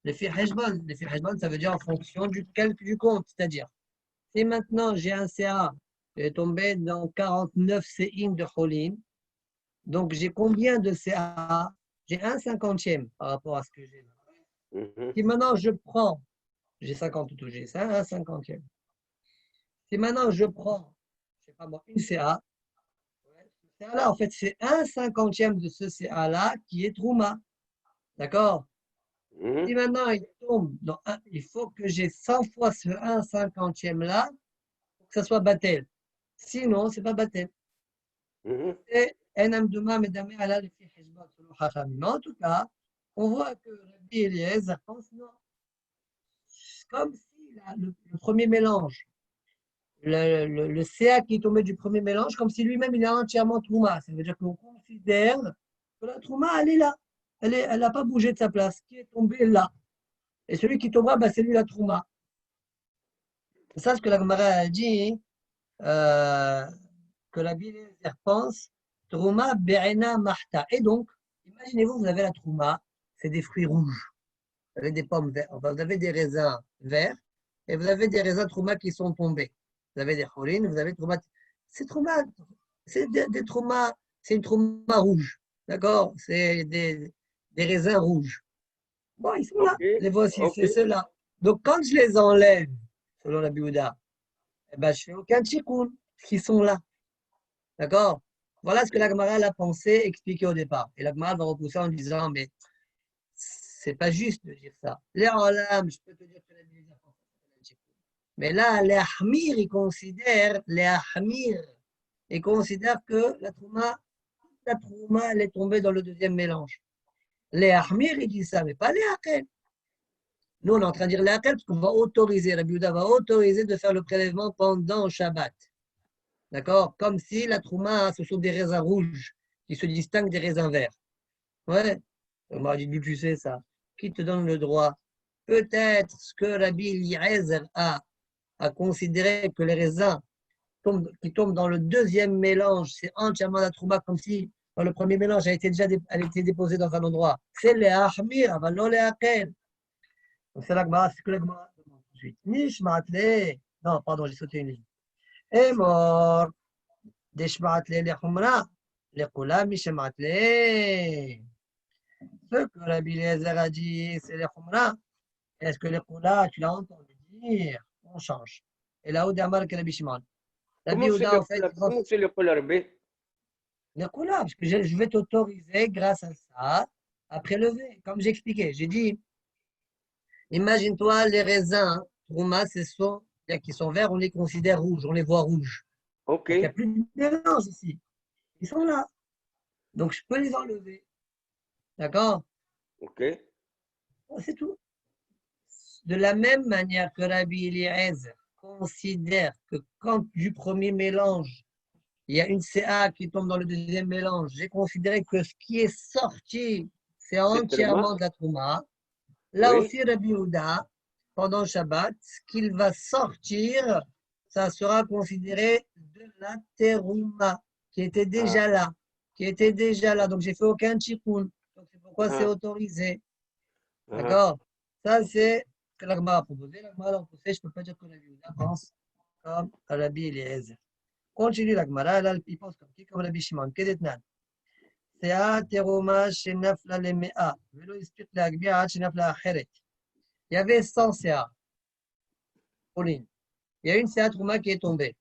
le fait Heshbon. Le fait Heshbon, ça veut dire en fonction du calcul du compte. C'est-à-dire, si maintenant j'ai un CA qui est tombé dans 49 CIM de Cholin, donc j'ai combien de CA? J'ai un cinquantième par rapport à ce que j'ai là. Si maintenant je prends, j'ai 50 tout, j'ai ça, un cinquantième. Si maintenant je prends, je sais pas moi, une CA, ce CA-là, en fait, c'est un cinquantième de ce CA-là qui est Trouma. D'accord? Si maintenant il tombe dans il faut que j'ai 100 fois ce 1 cinquantième-là pour que ça soit Batel. Sinon, ce n'est pas Batel. Et Enamdouma, mesdames, Allah, le fait Hezbollah, selon Hachamim. Mais en tout cas, on voit que Rabbi Eliezer pense non. Comme si le premier mélange, le CA qui est tombé du premier mélange, comme si lui-même il est entièrement Trouma. Ça veut dire qu'on considère que la Trouma, elle est là. Elle n'a pas bougé de sa place, qui est tombée là. Et celui qui tombera, bah, c'est lui la Trouma. C'est ça ce que la Gemara a dit, que la Bible pense, Trouma Be'ena Mahta. Et donc, imaginez-vous, vous avez la Trouma, c'est des fruits rouges. Vous avez des pommes vertes, enfin, vous avez des raisins verts, et vous avez des raisins Trouma qui sont tombés. Vous avez des cholines, vous avez Trouma. C'est Trouma, c'est des Trouma, c'est une Trouma rouge. D'accord? C'est des raisins rouges. Bon, ils sont là. Les voici, c'est ceux-là. Donc, quand je les enlève, selon la Biouda, eh ben, je fais aucun tchikoun, qui sont là. D'accord? Voilà ce que la Gemara a pensé, expliqué au départ. Et la Gemara va repousser en disant, mais c'est pas juste de dire ça. Les Olam, je peux te dire que la Biouda pense aucun tchikoun. Mais là, les Ahmir, ils considèrent que la Trouma, la trouma, elle est tombée dans le deuxième mélange. Les Ahmir, il dit ça, mais pas les Akel. Nous, on est en train de dire les Akel parce qu'on va autoriser, Rabbi Yehuda va autoriser de faire le prélèvement pendant Shabbat. D'accord? Comme si la trouma, ce sont des raisins rouges qui se distinguent des raisins verts. Ouais. On m'a dit, tu sais ça. Qui te donne le droit? Peut-être ce que Rabbi Eliezer a considéré que les raisins qui tombent dans le deuxième mélange, c'est entièrement la trouma, comme si dans le premier mélange, elle était déjà déposée dans un endroit. C'est les Ahmir, avant non les Akel. Donc c'est l'Agmara, c'est que l'Agmara demande tout de suite. Nishmatle. Non, pardon, j'ai sauté une ligne. Et mort. Deshmatle les Humra. Les Kula, Mishmatle. Ce que Rabbi Eliezer a dit, c'est les Humra. Est-ce que les Kula, tu l'as entendu dire? On change. Et là où Damar que Rabbi Shimon. Rabbi Yehuda, en fait, comment c'est le couleur B? les Kula, parce que je vais t'autoriser, grâce à ça, à prélever. Comme j'ai expliqué, j'ai dit, imagine-toi les raisins, Trouma, c'est ceux qui sont verts, on les considère rouges, on les voit rouges. Ok. Donc, il n'y a plus de mélange ici. Ils sont là. Donc, je peux les enlever. D'accord? Ok. C'est tout. De la même manière que Rabbi Eliezer considère que quand du premier mélange, il y a une CA qui tombe dans le deuxième mélange, j'ai considéré que ce qui est sorti, c'est entièrement de la Trouma. Là Oui. aussi, Rabbi Yehuda, pendant Shabbat, ce qu'il va sortir, ça sera considéré de la terouma, qui était déjà là. Qui était déjà là. Donc, j'ai fait aucun tchikoun. Donc, c'est pourquoi c'est autorisé. D'accord? Ça, c'est ce que l'Agma a proposé. L'Agma a proposé, je ne peux pas dire que Rabbi Yehuda pense comme Rabbi Eliezer. Continue l'Agma. Là, il pense comme qui? Comme Rabbi Shimon. Kedetnan. C'est terouma shenafla lemea. Velo ispit l'agbi'a shenafla acheret. Il y avait 100 CA. Pauline. Il y a une CA Trouma qui est tombée.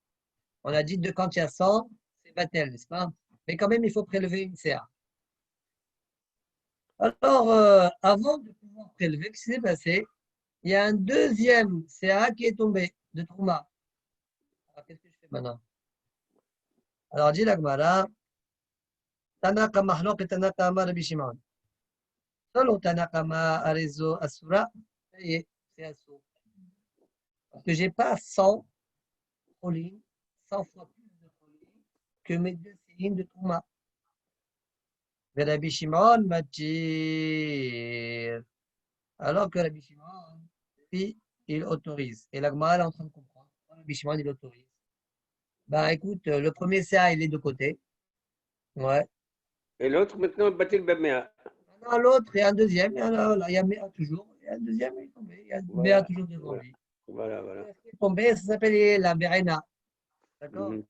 On a dit que quand il y a 100, c'est Batel, n'est-ce pas? Mais quand même, il faut prélever une CA. Alors, avant de pouvoir prélever, ce qui s'est passé? Il y a un deuxième CA qui est tombé de Trouma. Alors, qu'est-ce que je fais maintenant? Alors, dit l'Agmara, Tanaka Mahlok et Tanaka Amar Rabbi Shimon. Solo Tanaka Ma Arezo Asura, ça y est, c'est Asura. Parce que je n'ai pas 100 Pauline, 100 fois plus de Pauline que mes deux signes de Trouma. Rabbi Shimon m'a dit, alors que Rabbi Shimon, lui, il autorise. Et la Gemara est en train de comprendre. Rabbi Shimon, il autorise. Bah écoute, le premier CA, il est de côté. Ouais. Et l'autre, maintenant, Batil Bemea. Maintenant, l'autre, il y a un deuxième. Il y a Méa toujours. Il y a un deuxième, il est tombé. Il y a Méa toujours devant lui. Voilà. Ce qui est tombé, ça s'appelle la Berena. D'accord? Il n'y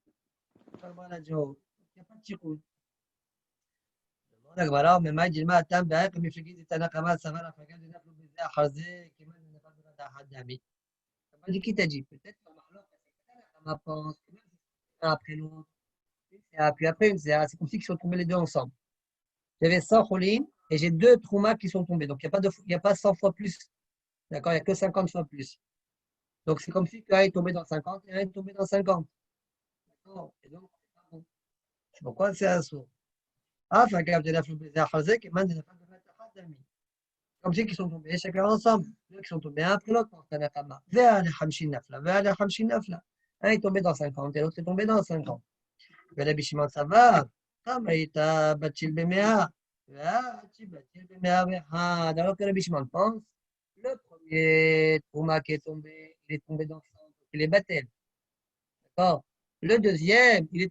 a pas de chicout. הגמרא וממה ג'למה הטעם בערך מפלגית את הנקמה סבר הפגה דנפלו בזה אחר זה כמעט נפל ברד אחת דמי. Ça dit qui t'a dit? Peut-être que la pense, après l'autre, puis après une CA, c'est comme si ils sont tombés les deux ensemble. J'avais 100 cholines et j'ai deux traumas qui sont tombés. Donc il n'y a pas 100 fois plus. D'accord? Il n'y a que 50 fois plus. Donc c'est comme si un est tombé dans 50 et un est tombé dans 50. D'accord? Et donc, c'est pourquoi c'est un saut. Ah, fait que la flou baiser à Khazek et maintenant, comme si ils sont tombés chacun ensemble. Ils sont tombés un après l'autre dans un akama. Vers les Hamshin Nafla, vers les Hamshin Nafla. Un est tombé dans 50 et l'autre est tombé dans 50. Mais la Bishimon, ça va. Kamaïta, Batil Bemea. Batil Bemea, alors que la Bishimon pense, le premier Trouma qui est tombé, il est tombé dans 100, il est Batel. D'accord? Le deuxième, il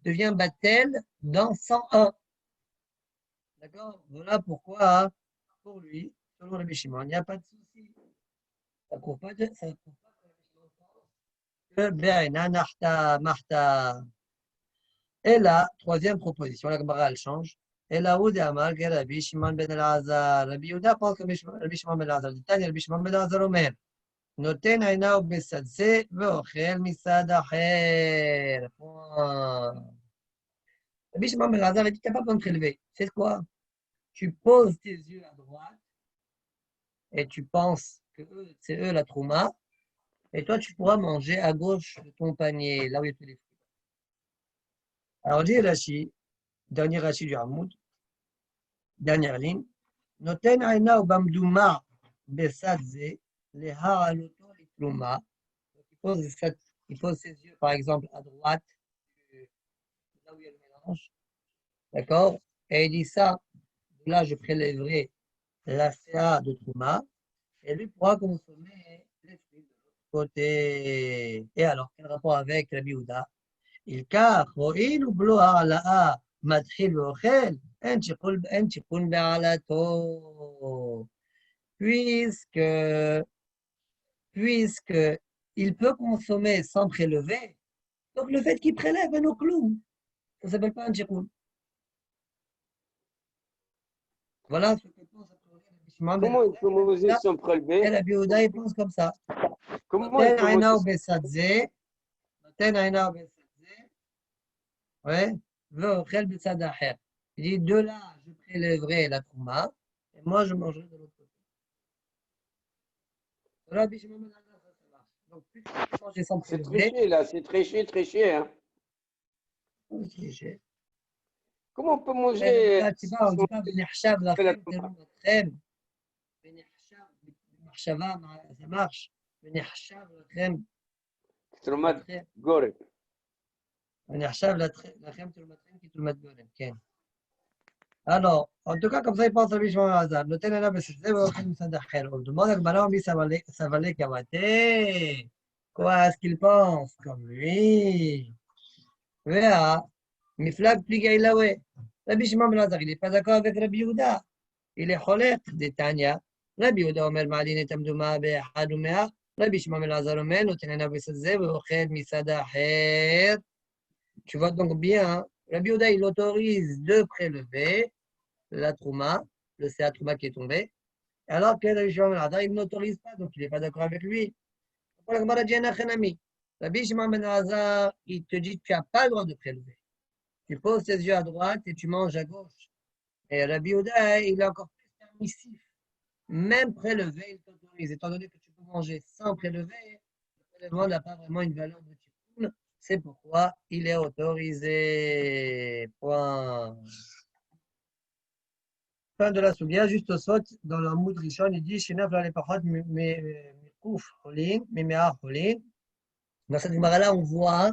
devient Batel dans 101. D'accord? Voilà pourquoi, pour lui, selon le Bishimon, il n'y a pas de souci. Ça ne prouve pas que Be'ena Nahta Mahta. Et là, troisième proposition, la Gemara elle change. Et là, où Amal, que Rabbi Shimon ben Elazar. Rabbi Yehuda pense que Rabbi Shimon ben Elazar. Dit Rabbi Shimon ben Elazar Omer. נותן עיניו בסד זה ואוכל מסד אחר. Rabbi Shimon ben Elazar dit, tu n'as pas besoin de te relever. C'est quoi? Tu poses tes yeux à droite et tu penses que c'est eux la trouma, et toi tu pourras manger à gauche de ton panier, là où il y a tous les fruits. Alors dit Rashi, Dernier Rashi du Hamoud. Dernière ligne. Noten aina ou bamdouma besadze le ha'aloto litluma. Il pose ses yeux, par exemple, à droite, là où il y a le mélange. D'accord? Et il dit ça, là, je prélèverai la CA de Trouma, et lui pourra consommer les fruits de l'autre côté. Et alors, quel rapport avec la Biouda? Il car, il ou bloa ala'a matchil ochel, en chikun be'alato. Puisque, puisque il peut consommer sans prélever, donc le fait qu'il prélève un clou, ça ne s'appelle pas un chikun. Voilà ce que pense Comment il peut manger sans prélever? et la Biouda, il pense comme ça. Comment il peut manger Ouais, il dit de là, je prélèverai la trouma et moi, je mangerai de l'autre côté. Rabbi Shimon ben Elazar, ça marche. Donc, plus tu peux manger sans C'est prélever, triché, là, c'est triché, triché. Hein. Comment on peut manger là, tu vois, on ne dit pas Benechshav la lachem trouma? telum lachem. Benechshav, Marshava, ça marche. Benechshav lachem Trouma lachem. gore. Benechshav lachem telum lachem qui telum golem. Ken. Alors, en tout cas, comme ça, il pense à Rabbi Shimon ben Elazar. Le ténèbres, mais c'est vrai, on demande à Gmara, mais ça valait Kawate. Quoi est-ce qu'il pense comme lui? Véa, Miflag Pligaïlawe. Rabbi Shimon ben Elazar, il n'est pas d'accord avec Rabbi Yehuda. Il est cholek de Tanya. Rabbi Yehuda omer ma'adin et amdouma be'ahad u'mea. Rabbi Shimon ben Elazar omer, notenena b'sazeh, ve'ochel misada acher. Tu vois donc bien, Rabbi Yehuda, il autorise de prélever la trouma, le CA trouma qui est tombé, alors que Rabbi Shimon ben Elazar, il n'autorise pas, donc il n'est pas d'accord avec lui. Rabbi Shimon ben Elazar, il te dit, tu n'as pas le droit de prélever. Tu poses tes yeux à droite et tu manges à gauche. Et Rabbi Yehuda, il est encore plus permissif. Même prélever, il t'autorise. Étant donné que tu peux manger sans prélever, le prélèvement n'a pas vraiment une valeur de tikkun. C'est pourquoi il est autorisé. Point. Fin de la soulia, juste au saut, dans le Moud Rishon, il dit Shinaf la lepachot mikouf holin, mimea holin. Dans cette Gemara-là, on voit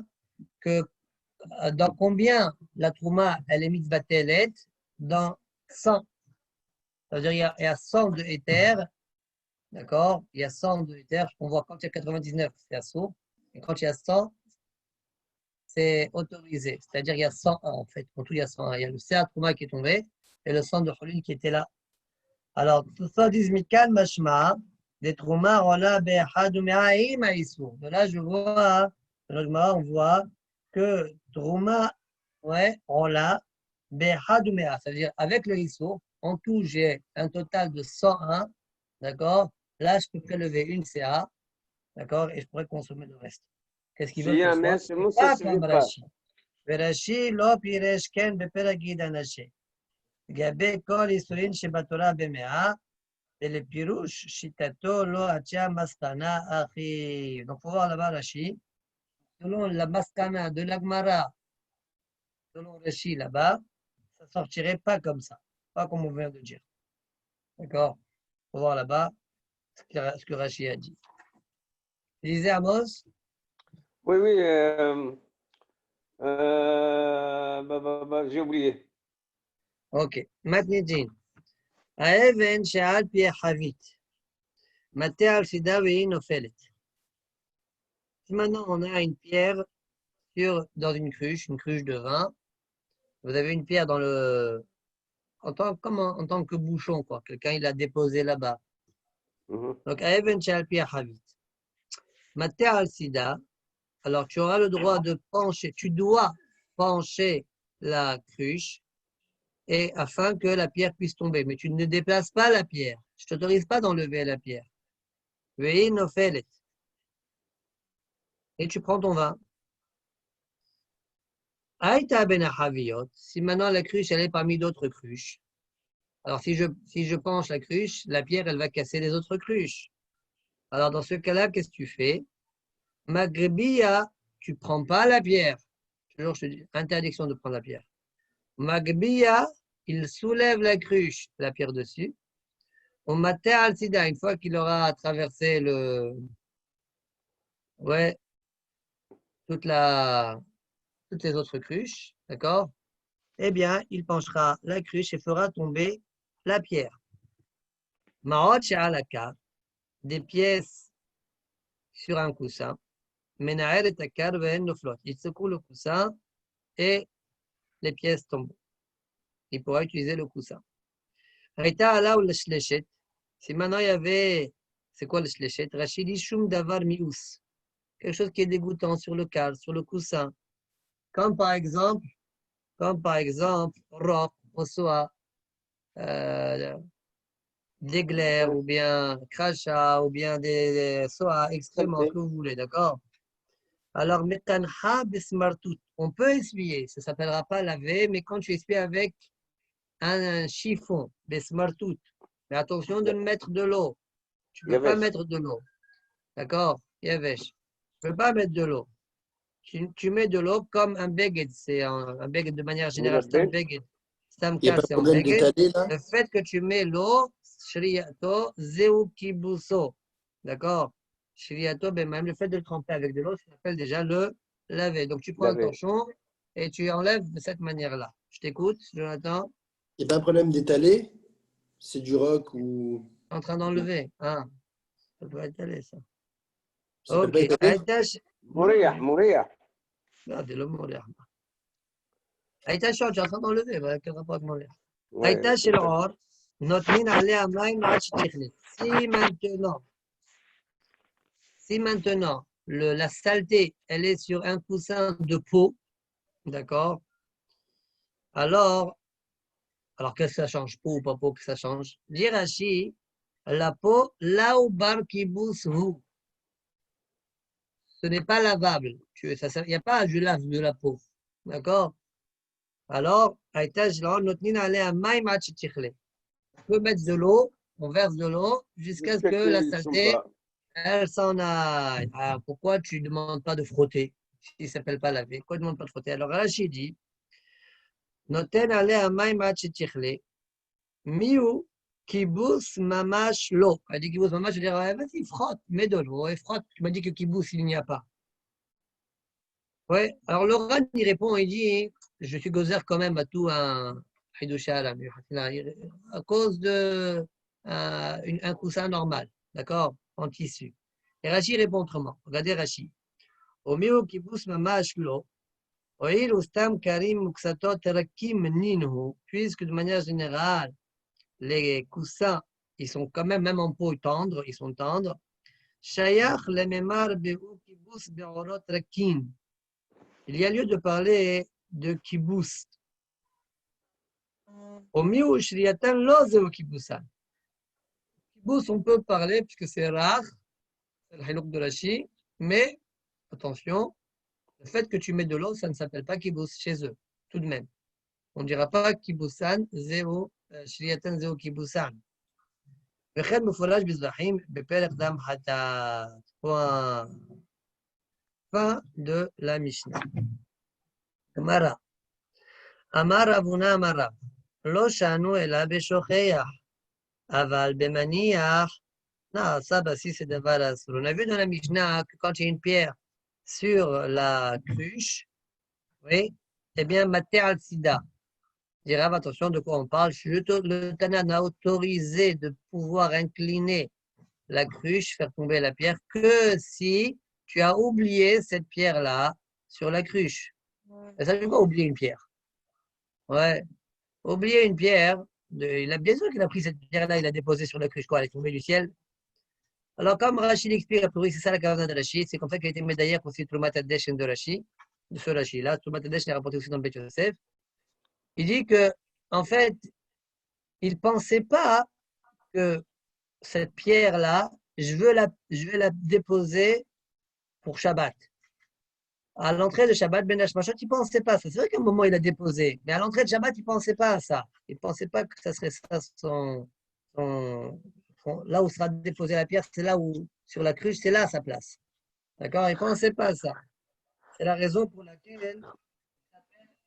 que dans combien la trouma, elle est mitzvatelet? Dans 100. C'est-à-dire, il y a 100 de éther, d'accord? Il y a 100 de éther. On voit quand il y a 99, c'est assaut. Et quand il y a 100, c'est autorisé. C'est-à-dire, il y a 101 en fait. En tout, il y a 101. Il y a le Seat Trouma qui est tombé et le 100 de Cholin qui était là. Alors, tout ça, disent Mikan Mashma, des Trouma, Rola, Behad, Umeaim, Aïsou. De là, je vois, on voit que Trouma, ouais, Rola, Behad, Umea. C'est-à-dire, avec le Issou, en tout, j'ai un total de 101, d'accord? Là, je peux prélever une CA, d'accord? Et je pourrais consommer le reste. Qu'est-ce qu'ils S'il veulent y a que un ce soit? versement, ça ne Pas se fait comme pas. Rashi. Rashi, lo piresh ken beperagid anaché. Gabe kol isurin shebatora bemea. Et le pirouche, shitato lo achia mastana achi. Donc, il faut voir là-bas Rashi. Selon la maskana de l'Agmara, selon Rashi là-bas, ça ne sortirait pas comme ça. Pas comme on vient de dire. D'accord? Il faut voir là-bas ce que Rashi a dit. Tu disais Amos? Oui, oui. J'ai oublié. Ok. Matnidin. האבן שעל פי החבית, מטה על צידה והיא נופלת. Si maintenant on a une pierre dans une cruche de vin, vous avez une pierre dans le, en tant que bouchon, quoi. Quelqu'un il l'a déposé là-bas. Donc, האבן שעל פי החבית. מטה על צידה, alors tu auras le droit de pencher, tu dois pencher la cruche et afin que la pierre puisse tomber. Mais tu ne déplaces pas la pierre. Je ne t'autorise pas d'enlever la pierre. והיא נופלת. Et tu prends ton vin. Aïta ben Achaviot, si maintenant la cruche, elle est parmi d'autres cruches. Alors, si je penche la cruche, la pierre, elle va casser les autres cruches. Alors, dans ce cas-là, qu'est-ce que tu fais? Magrebia, tu ne prends pas la pierre. Toujours, je te dis, interdiction de prendre la pierre. Magbia, il soulève la cruche, la pierre dessus. On maté al sida, une fois qu'il aura traversé ouais, toutes les autres cruches, d'accord? Eh bien, il penchera la cruche et fera tomber la pierre. Ma'od she'alaka, des pièces sur un coussin. Mena'er et takar ve'en noflot. Il secoue le coussin et les pièces tombent. Il pourra utiliser le coussin. Rita ala ou le shlechet. Si maintenant il y avait, c'est quoi le shlechet? Rachidi shum davar mius. Quelque chose qui est dégoûtant sur le cadre, sur le coussin. Comme par exemple, roc, ossoa, des glaires, ou bien crachats, ou bien des soa, excréments, ce que vous voulez, d'accord? Alors, mekanha bismartout, on peut essuyer, ça ne s'appellera pas laver, mais quand tu essuies avec un chiffon, bismartout, mais attention de mettre de l'eau. Tu ne peux pas mettre de l'eau, d'accord? Yavesh. Tu ne peux pas mettre de l'eau. Tu mets de l'eau comme un beged, c'est un beged de manière générale, c'est un beged. Il n'y a pas de problème d'étaler là? Le fait que tu mets l'eau, shriyato, zeu kibuso, d'accord? Shriyato, ben même le fait de le tremper avec de l'eau, ça s'appelle déjà le laver. Donc tu prends un torchon et tu enlèves de cette manière-là. Je t'écoute, Jonathan. Il n'y a pas de problème d'étaler? C'est du roc ou… En train d'enlever. Ah, ça doit étaler ça. Ça peut Ok. pas étaler? مريح. Regardez le mot l'air. Aïta chaud, tu es en train d'enlever, quel rapport avec mon l'air? Aïta chez l'or, notnin alea maim achtichli. Si maintenant la saleté, elle est sur un coussin de peau, d'accord? Alors qu'est-ce que ça change? Peau ou pas peau, que ça change? Dirachi, la peau, là où bar kibous vous. Ce n'est pas lavable. Il n'y a pas je lave de la peau. D'accord? Alors, on peut mettre de l'eau, on verse de l'eau jusqu'à ce que la saleté, elle s'en aille. Alors, pourquoi tu ne demandes pas de frotter? Il ne s'appelle pas laver. Pourquoi tu ne demandes pas de frotter? Alors, Rachid dit, Noten ale amay machitichle, miou kibous mamash lo. Elle dit kibous mamash, je veux dire, vas-y, frotte, mets de l'eau et frotte. Tu m'as dit que kibous, il n'y a pas. Ouais, alors Laurent, il répond, il dit, je suis gozer quand même à tout un à cause de un coussin normal, d'accord, en tissu. Et Rachid répond autrement. Regardez Rachid. Au mieux qui pousse ma mâche l'eau, oil ustam karim muksato terakim ninhu, puisque de manière générale, les coussins, ils sont quand même en peau tendre, ils sont tendres. Shayach le memar be'u kibus be'orot rakin. Il y a lieu de parler de kibous. Au mieux, shriatan loze au kibousan. Kibous, on peut parler puisque c'est rare, c'est le halouk de Rashi, mais attention, le fait que tu mets de l'eau, ça ne s'appelle pas kibous chez eux, tout de même. On ne dira pas kibousan, zéo, shriatan zéo kibousan. וכן מפורש בזבחים בפרק דם חטאת. Fin de la Mishnah. Gemara. Amar Ravuna Amar Rav. Lo shanu ela beshochéach. Aval bemaniach. Non, ça, bah, si c'est d'aval asur. On a vu dans la Mishnah que quand il y a une pierre sur la cruche, oui, eh bien, maté al sida. Dira, attention de quoi on parle. Le Tana n'a autorisé de pouvoir incliner la cruche, faire tomber la pierre, que si tu as oublié cette pierre-là sur la cruche. Et ça veut dire quoi, oublier une pierre? Ouais. Oublier une pierre, il a bien sûr qu'il a pris cette pierre-là, il l'a déposée sur la cruche, quoi, elle est tombée du ciel. Alors, comme Rachid explique, a priori, c'est ça la caravane de Rachid, c'est comme ça qu'il a été médaillé pour ce Troumat Hadesh de Rachid, de ce Rachid-là. Troumat Hadesh l'a rapporté aussi dans Bet Yosef. Il dit que, en fait, il ne pensait pas que cette pierre-là, je vais la déposer pour Shabbat. À l'entrée de Shabbat, Ben Hashmashot, il ne pensait pas ça. C'est vrai qu'à un moment, il a déposé, mais à l'entrée de Shabbat, il ne pensait pas à ça. Il ne pensait pas que ça serait ça là où sera déposée la pierre, c'est là où, sur la cruche, c'est là sa place. D'accord? Il ne pensait pas à ça. C'est la raison pour laquelle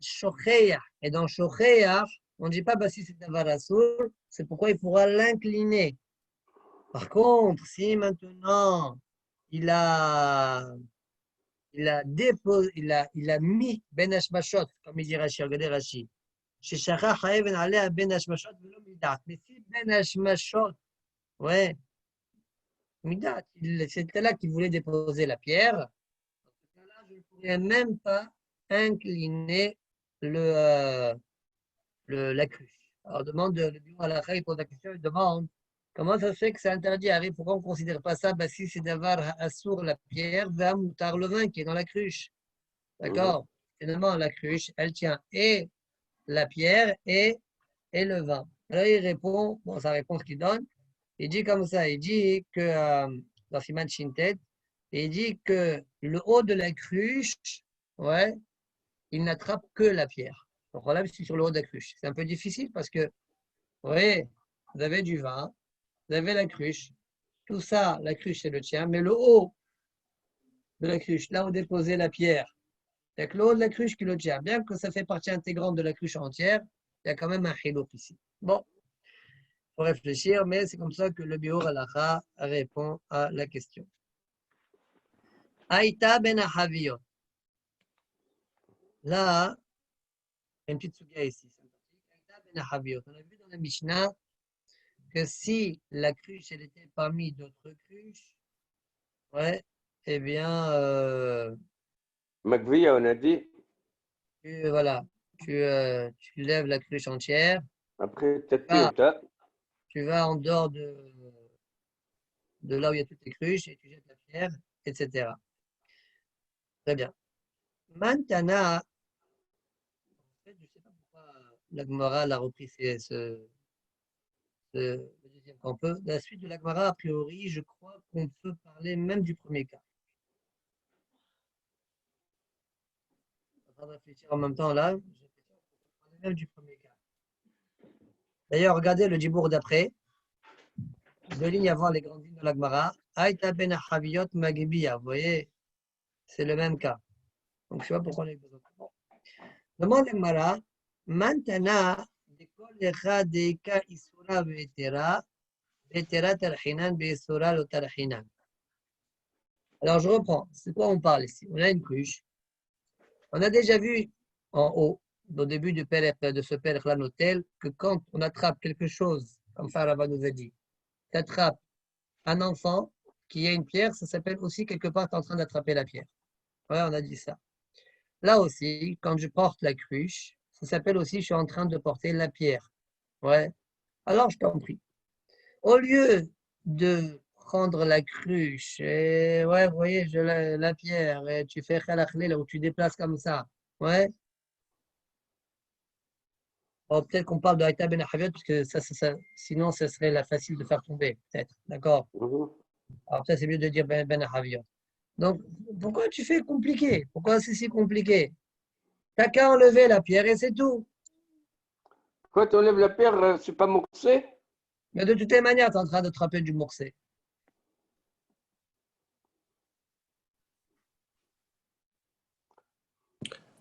shocheach. Et dans shocheach, on ne dit pas si c'est davar assour, c'est pourquoi il faudra l'incliner. Par contre, si maintenant il a mis ben hashmashot, comme il dit Rashi, regardez Rashi. Chez Shachar Haïven allait à ben hashmashot, mais si ben hashmashot, ouais, midat, c'était là qu'il voulait déposer la pierre. Dans ce cas-là, je ne pourrais même pas incliner la cruche. Alors, demande le bureau à la il pose la question, il demande comment ça se fait que c'est interdit. Pourquoi on ne considère pas ça? Si c'est d'avoir assour la pierre, va moutar le vin qui est dans la cruche. D'accord? Finalement, la cruche, elle tient et la pierre et le vin. Alors, il répond, bon, sa réponse qu'il donne, il dit comme ça, il dit que, dans Siman Shintet, il dit que le haut de la cruche, ouais, il n'attrape que la pierre. Le problème, c'est sur le haut de la cruche. C'est un peu difficile parce que, vous voyez, vous avez du vin, vous avez la cruche, tout ça, la cruche, c'est le tien, mais le haut de la cruche, là où déposer la pierre, c'est le haut de la cruche qui le tient. Bien que ça fait partie intégrante de la cruche entière, il y a quand même un chilouk ici. Bon, il faut réfléchir, mais c'est comme ça que le Biur Halacha répond à la question. Aïta ben Ahaviyot. Là, il y a une petite souga ici. Aïta ben Ahaviyot. On a vu dans la Mishnah que si la cruche elle était parmi d'autres cruches, ouais, eh bien, Magvia, on a dit. voilà, tu lèves la cruche entière. Après, tu vas en dehors de là où il y a toutes les cruches et tu jettes la pierre, etc. Très bien. Maintenant, en fait, je ne sais pas pourquoi la Gemara l'a repris le deuxième qu'on peut. La suite de la Gemara, a priori, je crois qu'on peut parler même du premier cas. On va réfléchir en même temps là. J'ai l'impression qu'on peut parler même du premier cas. D'ailleurs, regardez le Djibour d'après. 2 lignes avant les grandes lignes de la Gemara. Aïta ben Ahaviyot Magibia. Vous voyez, c'est le même cas. Donc, je ne sais pas pourquoi on a besoin. Bon. Demande la Gemara. Maintenant, de kol echad deika isura ve'etera, ve'etera tarchinan be'isura lo tarchinan. Alors, je reprends. C'est quoi on parle ici? On a une cruche. On a déjà vu en haut, au début de ce Perech Lanotel, que quand on attrape quelque chose, comme Farava nous a dit, tu attrapes un enfant qui a une pierre, ça s'appelle aussi quelque part tu es en train d'attraper la pierre. Ouais, on a dit ça. Là aussi, quand je porte la cruche, ça s'appelle aussi je suis en train de porter la pierre. Ouais. Alors, je t'en prie. Au lieu de prendre la cruche, et ouais, vous voyez, la pierre, et tu fais khalakhlé là où tu déplaces comme ça. Ouais. Bon, peut-être qu'on parle de Haïta ben Ahaviyot, parce que sinon, ça serait la facile de faire tomber, peut-être. D'accord? Alors, peut-être c'est mieux de dire ben Ahaviyot. Donc, pourquoi tu fais compliqué? Pourquoi c'est si compliqué? T'as qu'à enlever la pierre et c'est tout. Quand tu enlèves la pierre, c'est pas mouxé? Mais de toutes les manières, tu es en train de trapper du moursé.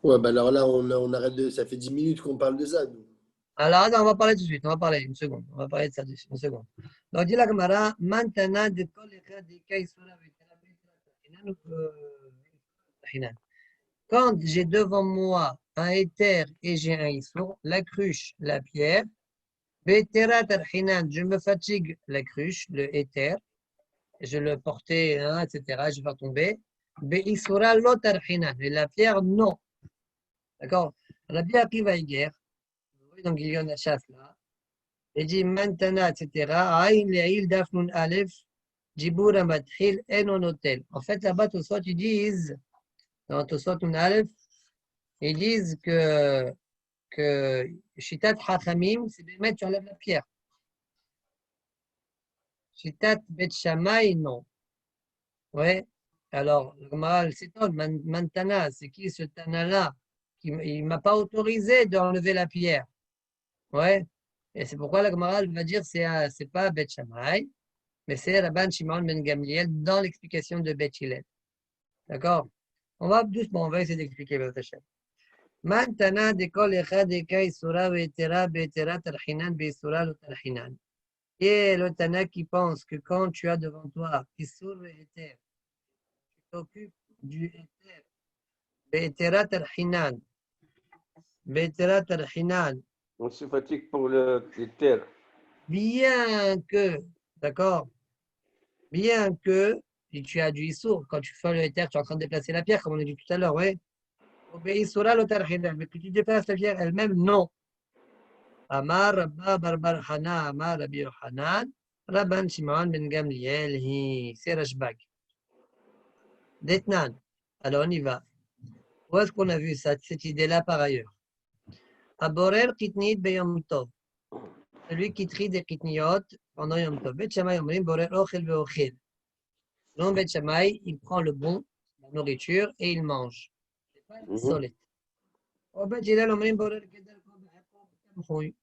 Ouais, bah alors là, on arrête de. Ça fait 10 minutes qu'on parle de ça, nous. Alors, non, on va parler tout de suite. On va parler une seconde. On va parler de ça une seconde. Donc, dit la Gemara, maintenant, de quand j'ai devant moi un éther et j'ai un issour, la cruche, la pierre, je me fatigue la cruche, le éther, je le portais, etc., je vais faire tomber. Et la pierre, non. D'accord? Rabbi Akiva Iger, donc il y en a chasse là, il dit maintenant, etc., Aïn Le'il Dafnun Aleph, Djibour Amatril, Enon Hotel. En fait, là-bas, Tosot, ils disent, dans Tosot Nun Aleph, ils disent que Shitat Hachamim, c'est de mettre, tu enlèves la pierre. Shitat Bet Shammai, non. Ouais. Alors, le Gemara s'étonne, Mantana, c'est qui ce Tana-là? Il ne m'a pas autorisé d'enlever la pierre. Ouais. Et c'est pourquoi la Gemara va dire que c'est pas Bet Shammai, mais c'est Rabban Shimon ben Gamliel dans l'explication de Bet Hillel. D'accord? On va doucement, on va essayer d'expliquer votre chaîne. Maintenant, d'école et Sura Betera Betera Tarhinan Besura le Tarhinan. Et le Tana qui pense que quand tu as devant toi Isur et Eter, tu t'occupes du Eter, Betera Tarhinan, Betera Tarhinan. On se fatigue pour les terres. Bien que, d'accord, bien que, si tu as du Isur, quand tu fais le Eter, tu es en train de déplacer la pierre, comme on a dit tout à l'heure, oui. Obéissura le Tarhinan, mais que tu déplaces la pierre elle-même, non. Amar Rabba Barbar Hana, Amar Rabbi Yohanan, Rabban Shimon ben Gamliel, c'est Rashbag. Detnan. Alors on y va. Où est-ce qu'on a vu cette idée-là par ailleurs? Aborel Kitnit Beyom Tov. Celui qui trie des Kitniot pendant Yom Tov. Bet Shammai Omrim Borel Ochel Veochel. Non, Bet Shammai, il prend le bon, la nourriture, et il mange. C'est pas une solide. Au Bet Hillel Omrim Borel Kedel Kobel.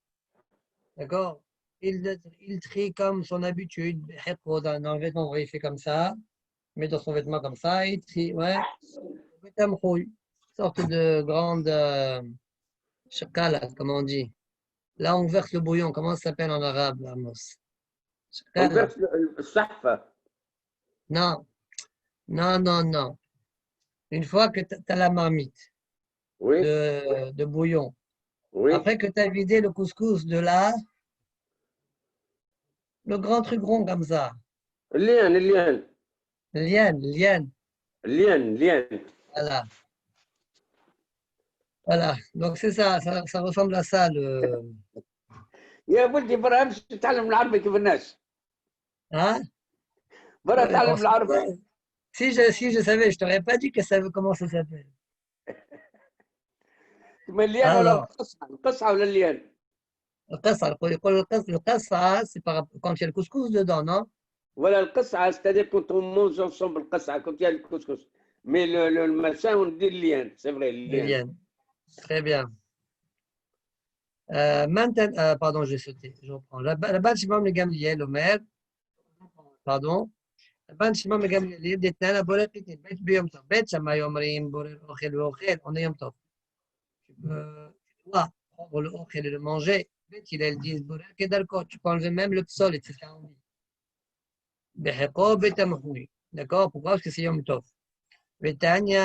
D'accord? Il trie comme son habitude, dans le vêtement, il fait comme ça, il met dans son vêtement comme ça, il trie, ouais. Une sorte de grande chakala, comme on dit. Là, on verse le bouillon, comment ça s'appelle en arabe, Amos? On verse le sahfa. Non, non, non, non. Une fois que tu as la marmite Oui. de bouillon, Oui. après que tu as vidé le couscous de là, le grand truc rond comme ça. Lien. Lien. Voilà. Voilà. Donc c'est ça, ça ressemble à ça. يا ولدي برا امشي تتعلم العربي كيف الناس. Hein? برا تعلم العربي. Si je savais, je t'aurais pas dit que ça veut comment ça s'appelle. الليان ولا القصعة ولا الليان؟ القصعة, c'est quand il y a le couscous dedans, non? Voilà, le qas'a, c'est-à-dire quand on mange ensemble le qas'a, quand il y a le couscous. Mais le machin, on dit le lien, c'est vrai, le lien. Lien. Très bien. Maintenant, pardon, j'ai sauté. Je reprends. La Ban Shimon le Gamliel, Omer. Pardon. La Ban Shimon le Gamliel, détient la bolette qui est bête biyom tov. Bête Shammai Omrim, borel ochel veochel, on est yom tov. Tu dois prendre le ochel et le manger. Bête, il dit, borel kedalko, tu peux enlever même le psol, etc. Beheko betamhui. D'accord? Pourquoi? Parce que c'est yom tov. ותניא,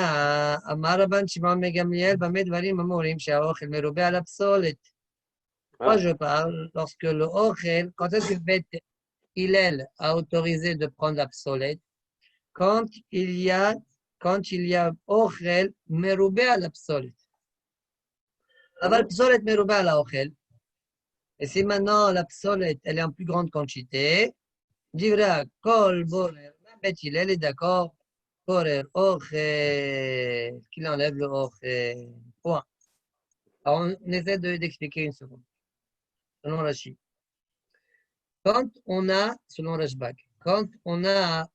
אמר רבן שמעון בן גמליאל, במה דברים אמורים שהאוכל מרובה על הפסולת? Moi, je parle lorsque le ochel, quand est-ce que Beth Hillel a autorisé de prendre la psolette? Quand il y a ochel meroubé à la psolette. Avant la psolette meroubé à la ochel. Et si maintenant la psolette, elle est en plus grande quantité, dira kol borer, Beth Hillel est d'accord. Borer ochel, qu'il enlève le ochel. Point. Alors, on essaie d'expliquer une seconde. Selon Rashi. Quand on a, selon Rashbag, quand on a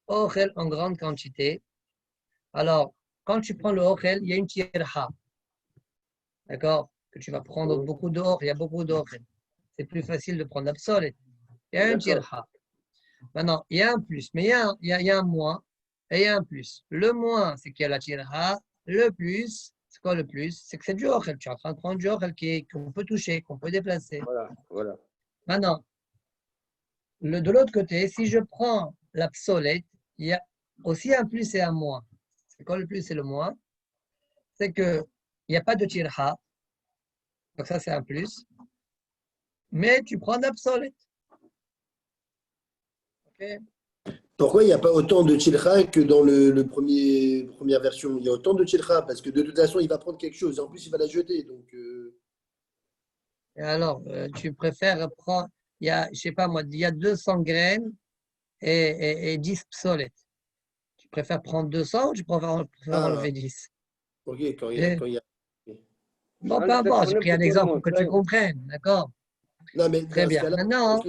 ochel en grande quantité, alors, quand tu prends le ochel, il y a une tirha. D'accord? Que tu vas prendre beaucoup de ochel, il y a beaucoup d'ochel. C'est plus facile de prendre l'absolet. Il y a une tirha. Maintenant, il y a un plus, mais il y a un moins et il y a un plus. Le moins, c'est qu'il y a la tirha. Le plus, c'est quoi le plus? C'est que c'est du ochel. Tu es en train de prendre du ochel qu'on peut toucher, qu'on peut déplacer. Voilà. Maintenant, de l'autre côté, si je prends l'absolète, il y a aussi un plus et un moins. C'est quoi le plus et le moins? C'est qu'il n'y a pas de tirha. Donc ça, c'est un plus. Mais tu prends l'absolète. Okay? Pourquoi il n'y a pas autant de tirha que dans première version? Il y a autant de tirha parce que de toute façon, il va prendre quelque chose. Et en plus, il va la jeter. Donc, Et alors, tu préfères prendre, je ne sais pas moi, il y a 200 graines et 10 psolettes. Tu préfères prendre 200 ou tu préfères enlever 10? Ok, quand il y a. Bon, peu importe, j'ai pris un exemple pour que tu comprennes, d'accord? Non, mais très bien. Maintenant,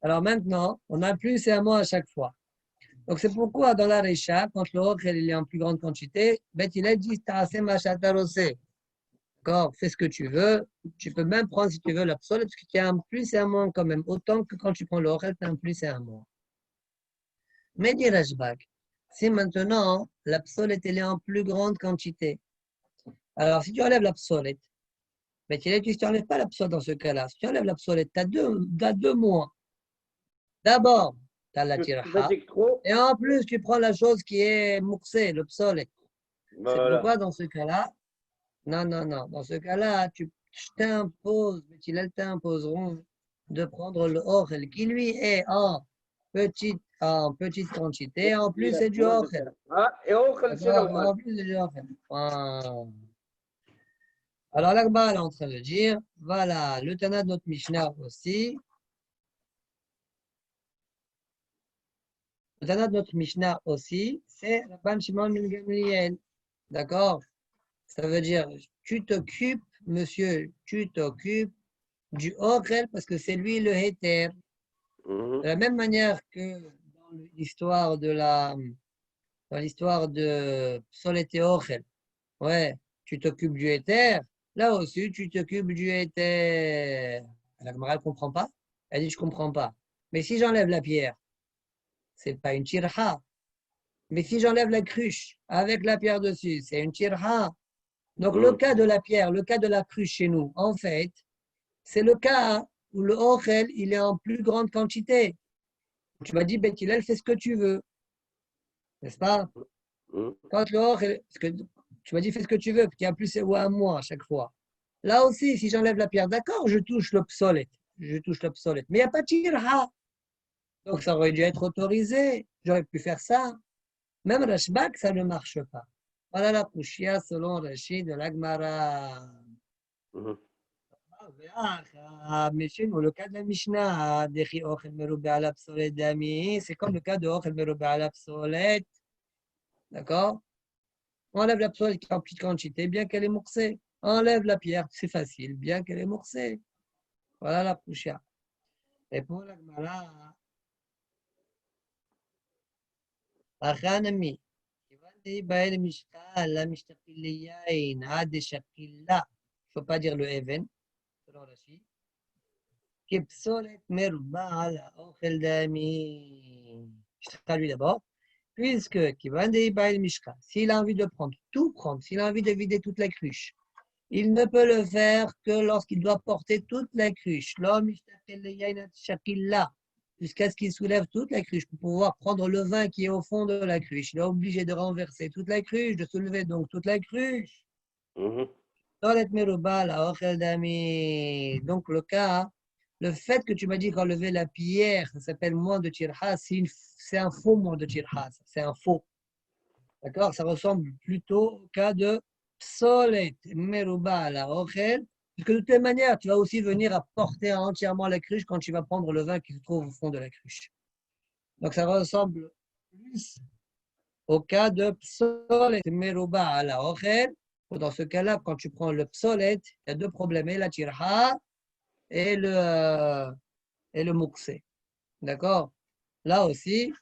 alors maintenant, on a plus et un moins à chaque fois. Donc c'est pourquoi dans la Récha, quand le ochel est en plus grande quantité, Beth Hillel dit ta'aseh ma she'ata. D'accord, fais ce que tu veux. Tu peux même prendre si tu veux l'absolute, parce qu'il y a un plus et un moins quand même. Autant que quand tu prends le ochel, tu as un plus et un moins. Mais dit Rashbag, Si maintenant, l'absolète, elle est en plus grande quantité. Alors, si tu enlèves l'absolète, mais tu n'enlèves pas l'absolète dans ce cas-là. Si tu enlèves l'absolète, tu as deux moins. D'abord, tu as la tirha. Et en plus, tu prends la chose qui est mouxée, l'obsolète. C'est pourquoi dans ce cas-là, non. Dans ce cas-là, je t'impose, mais ils t'imposeront de prendre le orel qui lui est en petite quantité. En plus, c'est du orel. En plus, c'est du orel. Alors, l'Agma est en train de dire, voilà, le Tana de notre Mishnah aussi. Le Tana de notre Mishnah aussi, c'est Rabban Shimon ben Gamliel. D'accord? Ça veut dire, tu t'occupes, monsieur, tu t'occupes du Orel parce que c'est lui le Héter. De la même manière que dans l'histoire de Psolet et Orel, ouais, tu t'occupes du Héter, là aussi tu t'occupes du Héter. La Gemara ne comprend pas. Elle dit, je ne comprends pas. Mais si j'enlève la pierre, ce n'est pas une tirha. Mais si j'enlève la cruche avec la pierre dessus, c'est une tirha. Donc, le cas de la pierre, le cas de la cruche chez nous, en fait, c'est le cas où le ochel, il est en plus grande quantité. Tu m'as dit, Ben Hillel, fais ce que tu veux. N'est-ce pas? Quand le ochel, tu m'as dit, fais ce que tu veux, parce qu'il y a plus ou un moins à chaque fois. Là aussi, si j'enlève la pierre, d'accord, je touche l'obsolète. Mais il n'y a pas de tirha. Donc, ça aurait dû être autorisé. J'aurais pu faire ça. Même Rashbak, ça ne marche pas. Voilà la Kushia selon Rachid de l'Agmara. Mais chez nous, le cas de la Mishnah, c'est comme le cas de Ochel Merubé à l'absolète. D'accord? On enlève l'absolète qui est en petite quantité, bien qu'elle est moursée. Enlève la pierre, c'est facile, bien qu'elle est moursée. Voilà la Kushia. Et pour l'Agmara, Achanami. Il ne faut pas dire le even, selon Rachid. Je traduis d'abord. Puisque s'il a envie de tout prendre, s'il a envie de vider toute la cruche, il ne peut le faire que lorsqu'il doit porter toute la cruche. Jusqu'à ce qu'il soulève toute la cruche pour pouvoir prendre le vin qui est au fond de la cruche. Il est obligé de renverser toute la cruche, de soulever donc toute la cruche. Donc le fait que tu m'as dit qu'enlever la pierre, ça s'appelle moins de tirha, c'est un faux moins de tirha, c'est un faux. D'accord? Ça ressemble plutôt au cas de psolet meruba à la ochel, parce que de toute manière, tu vas aussi venir à porter entièrement la cruche quand tu vas prendre le vin qui se trouve au fond de la cruche. Donc ça ressemble plus au cas de psolet meruba à la ochel. Dans ce cas-là, quand tu prends le psolet, il y a deux problèmes, et la tirha et le mouxé. D'accord? Là aussi,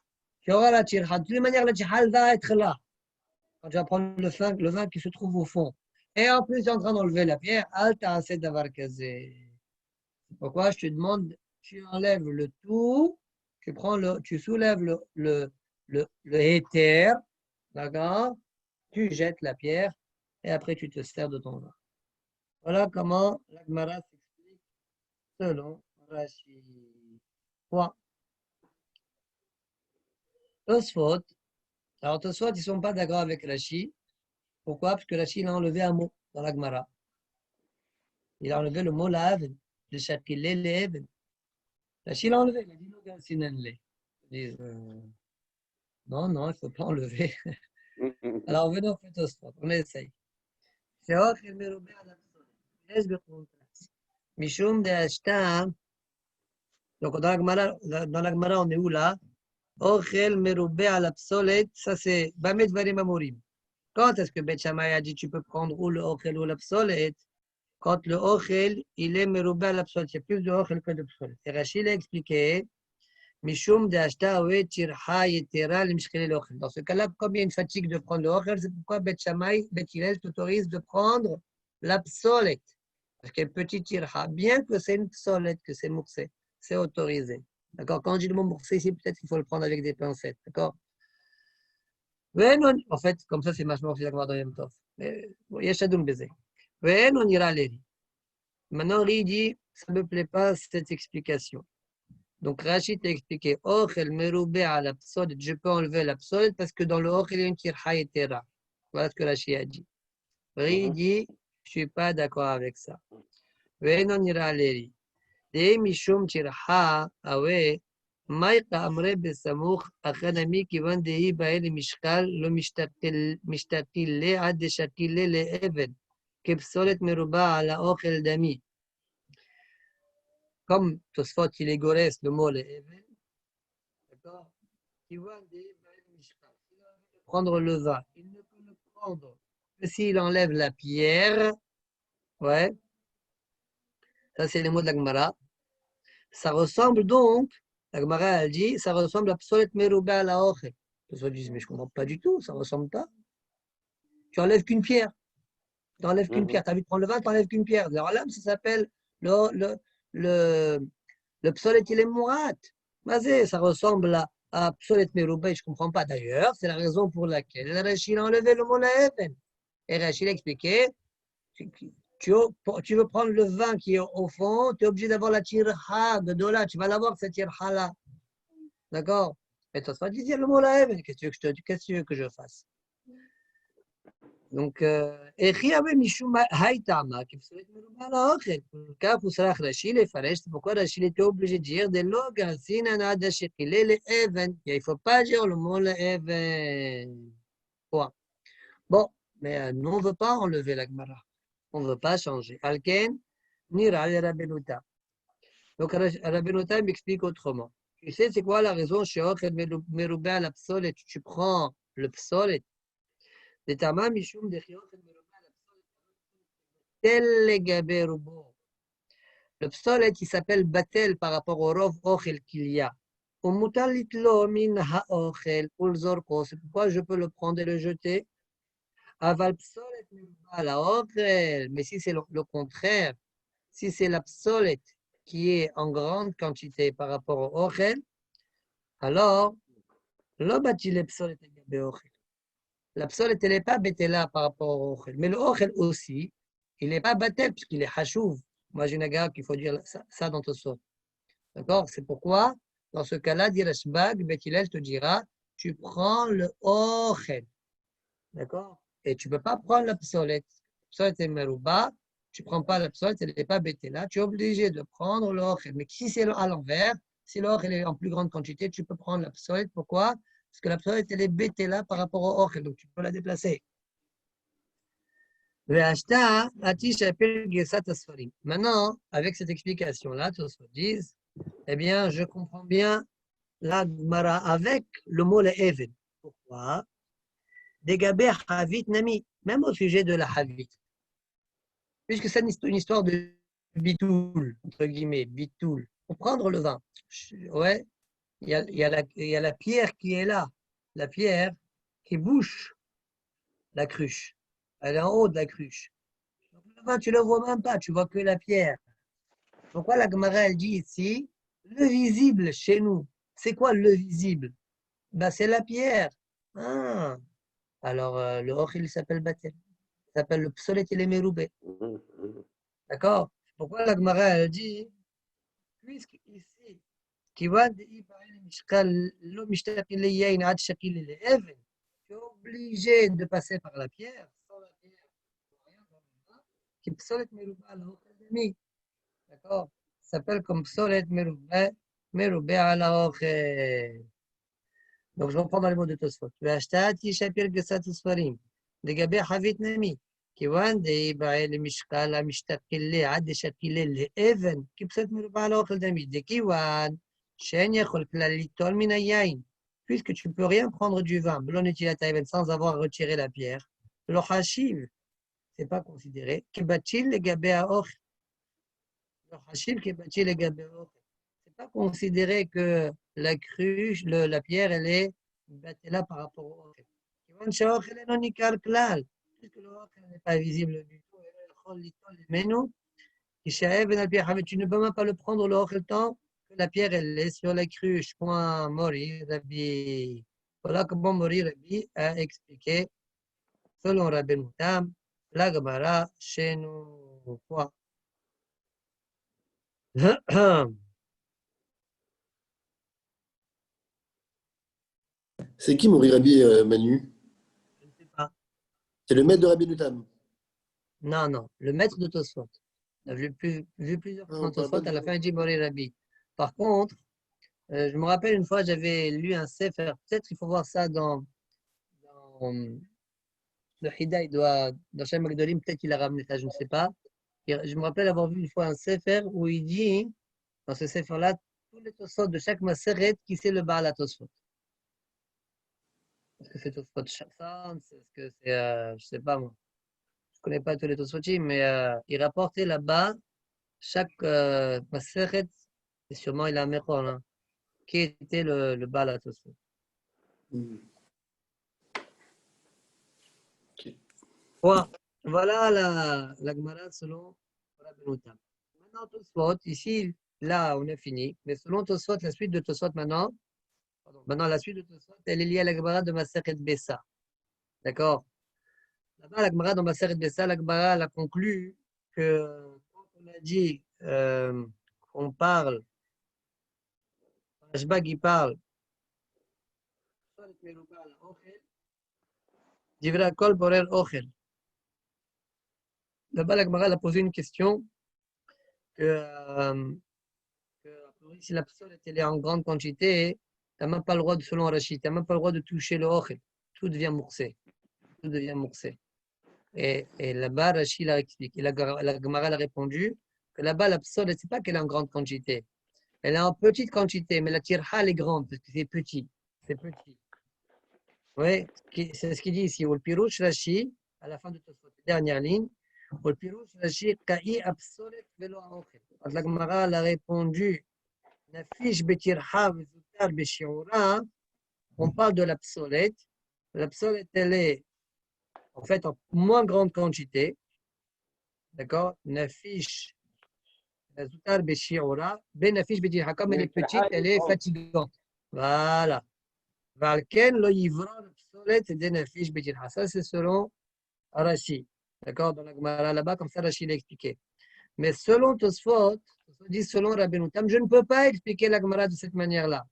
tu auras la tirha. De toute manière, la tirha va être là. Quand tu vas prendre le vin qui se trouve au fond. Et en plus, tu es en train d'enlever la pierre, alta assez d'avoir casé. Pourquoi je te demande, tu enlèves le tout, tu soulèves le éther, d'accord? Tu jettes la pierre et après tu te sers de ton vin. Voilà comment la Gemara s'explique selon Rachid. Quoi? Tosfot. Alors Tosfot, ils ne sont pas d'accord avec Rachid. Pourquoi? Parce que Rachid a enlevé un mot dans la Gemara. Il a enlevé le mot laven, le chakilé leven. Rachid l'a enlevé, il a dit non, sinenle. Ils disent non, il ne faut pas enlever. Alors venons au Tosfot, on essaye. C'est Ochel Merubé à l'absolé. Mishum de Ashtam. Donc dans la Gemara, on est où là? Ochel Merubé à l'absolé, ça c'est Bamet Varim Amorim. Quand est-ce que Beth Shammai a dit tu peux prendre ou le Ochel ou l'absolé? Quand le Ochel, il est Merubé à l'absolé. Il y a plus de Ochel que d'absolé. Et Rachid a expliqué Mishum de Ashta Oe Tirha Yetera Limshkele l'Ochel. Dans ce cas-là, comme il y a une fatigue de prendre le Ochel, c'est pourquoi Beth Shammai, Beth Hillel t'autorise de prendre l'absolé. Parce qu'il y a une petite tirha, bien que c'est une psolette, que c'est moursé, c'est autorisé. D'accord? Quand on dit le mot moursé ici, peut-être qu'il faut le prendre avec des pincettes. D'accord? En fait, comme ça, c'est machement que dans Yom Tov. Yeshadoun baiser. On ira les riz. Maintenant, Ri dit, ça ne me plaît pas cette explication. Donc, Rachid a expliqué, Ochel meroubé à la psode, je peux enlever la psode parce que dans le Ochel, il y a une tirha et tera. Voilà ce que Rachid a dit. Ri dit, je ne suis pas d'accord avec ça. On ira les riz. Des mishum tirha, awe, maïka amre besamouch, achanami qui vend des ibaïl mishkal, le mishtakile, ad de shakile le even, kepsolet merouba à la Ochel dami. Comme Tosfot, il égoresse le mot le even, d'accord? Qui vend des ibaïl mishkal. Il veut prendre le vin, il ne peut le prendre que s'il enlève la pierre, ouais, ça c'est les mots de la Gemara. Ça ressemble donc, la Gemara elle dit, ça ressemble à Psolet Merouba à la Ochel. Les autres disent, mais je ne comprends pas du tout, ça ne ressemble pas. Tu enlèves qu'une pierre. Tu enlèves qu'une pierre. Tu as vu de prendre le vin, tu enlèves qu'une pierre. Alors là, ça s'appelle le Psolet il est Mourat. Mazé, ça ressemble à Psolet Merouba, je ne comprends pas d'ailleurs. C'est la raison pour laquelle Rachid a enlevé le mot Laeven. Et Rachid a expliqué, tu veux prendre le vin qui est au fond, tu es obligé d'avoir la tirha de là, tu vas l'avoir cette tirha là. D'accord? Et toi, tu vas dire le mot là, qu'est-ce que tu veux que je fasse? Donc, c'est pourquoi Rachid était obligé de dire de l'ogan, il ne faut pas dire le mot le even. Bon, mais nous, on ne veut pas enlever la Gemara. On ne veut pas changer. Alken, Nira le Rabbenuta. Donc, Rabbenuta m'explique autrement. Tu sais, c'est quoi la raison chez Ochel Merouba la psolet? Tu prends le psolet. Le tamam mishum de Ochel Merouba la psolet. Tel le gabe rubo. Le psolet, il s'appelle batel par rapport au rov Ochel qu'il y a. Au mutalit lo min ha Ochel ul zorko. C'est pourquoi je peux le prendre et le jeter. Aval psolet merouba la Ochel. Mais si c'est le contraire, si c'est la psolet qui est en grande quantité par rapport au Ochel, alors, la psolet, elle n'est pas bétela par rapport au Ochel. Mais le Ochel aussi, il n'est pas batel puisqu'il est hachouv. Moi, j'ai une gare qu'il faut dire ça dans ton sort. D'accord? C'est pourquoi, dans ce cas-là, dit Rashbag, Bethilel te dira, tu prends le Ochel. D'accord? Et tu ne peux pas prendre la psolet. Psolet est merouba, tu ne prends pas la psolet, elle n'est pas bétela, tu es obligé de prendre le Ochel. Mais si c'est à l'envers, si l'or est en plus grande quantité, tu peux prendre la psolet. Pourquoi? Parce que la psolet, elle est bétela par rapport au Ochel, donc tu peux la déplacer. Maintenant, avec cette explication-là, tous se disent, eh bien, je comprends bien la Gemara avec le mot le Even. Pourquoi? Dégabé Havit Nami, même au sujet de la Havit. Puisque c'est une histoire de bitoul, entre guillemets, bitoul. Pour prendre le vin, ouais, il y a la pierre qui est là, la pierre qui bouche la cruche. Elle est en haut de la cruche. Donc, le vin, tu ne le vois même pas, tu vois que la pierre. Pourquoi la Gemara, elle dit ici, le visible chez nous, c'est quoi le visible? Ben, c'est la pierre. Ah. Alors, le Och, il s'appelle Batel. Il s'appelle le Psolet et les Meroubé. D'accord? Pourquoi la Gemara, elle dit, puisque ici, tu es obligé de passer par la pierre, sans la pierre, rien dans le vin, qui Psolet Meroubé à la Ochel. D'accord? Ça s'appelle comme Psolet Meroubé à la Ochel. Donc, je reprends dans les mots de Tosfot. והשתעתי שפיר גסת הספרים, לגבי חבית נמי, כיוון דאי למשקל המשתקילה עד דשקילה לאבן, כפסת מרובע לאוכל דמי, דכיוון שאין יכול כלל ליטול מן היין, puisque tu ne peux rien prendre du vin, sans avoir retiré la pierre, le hashiv, ce n'est pas considéré, kibatil legabé aoch, le hashiv kibatil legabé aoch. Pas considérer que la cruche, la pierre, elle est là par rapport au Ochel. Puisque le Ochel n'est pas visible du tout, tu ne peux même pas le prendre le Ochel tant que la pierre, elle est sur la cruche. Point, Mori, Rabbi. Voilà comment Mori Rabbi a expliqué, selon Rabbeinu Tam, la Gemara chez nous. Quoi? C'est qui Mori Rabbi Manu? Je ne sais pas. C'est le maître de Rabbi Nutam. Non, non, le maître de Tosfot. On a vu plusieurs fois dans Tosfot, à la fin, il dit Mori Rabbi. Par contre, je me rappelle une fois, j'avais lu un sefer. Peut-être il faut voir ça dans le Hida, dans Shem Magdolim, peut-être qu'il a ramené ça, je ne sais pas. Je me rappelle avoir vu une fois un sefer où il dit, dans ce sefer-là, tous les Tosfot de chaque Maseret, qui c'est le Baal à Tosfot. Est-ce que c'est Tosfot Shafan? Est-ce que c'est, je ne sais pas moi. Je ne connais pas tous les Tosfotim, mais il rapportait là-bas, chaque Maseret, et sûrement il a un Mechor, hein, qui était le Baal à Tosfot. Okay. Voilà la Gemara selon Rabbeinu Tam. Maintenant, Tosfot, ici, là, on a fini. Mais selon Tosfot, la suite de Tosfot maintenant, la suite de Tosfot, elle est liée à la Gemara de Maseret Bessa. D'accord? Là-bas, la Gemara de Maseret Bessa, la Gemara a conclu que quand on a dit qu'on parle, Ashbag, il parle, Divra Kol Borel Ochel. Là-bas, la Gemara a posé une question que si la personne est en grande quantité, tu n'as même pas le droit, selon Rachid, tu n'as même pas le droit de toucher le ochel. Tout devient moursé. Tout devient moursé. Et là-bas, Rachid a expliqué. La Gemara a répondu que là-bas, la psol, ce n'est pas qu'elle est en grande quantité. Elle est en petite quantité, mais la tirha, elle est grande parce que c'est petit. C'est petit. Oui, c'est ce qu'il dit ici. Au pirouche Rachid, à la fin de ta dernière ligne, au pirouche Rachid, ka'i absolet velo ochel. La Gemara a répondu. On parle de l'absolète. L'absolète, elle est en fait en moins grande quantité. D'accord? Nafish Zutar Beshiora. Benafish Betirha. Comme elle est petite, elle est fatigante. Voilà. Valken lo yivra l'absolète de Nafish Betirha. Ça, c'est selon Rashi. D'accord? Dans la Gemara là-bas, comme ça, Rashi l'a expliqué. Mais selon Tosfot, dit selon Rabbeinu Tam, je ne peux pas expliquer la Gemara de cette manière-là.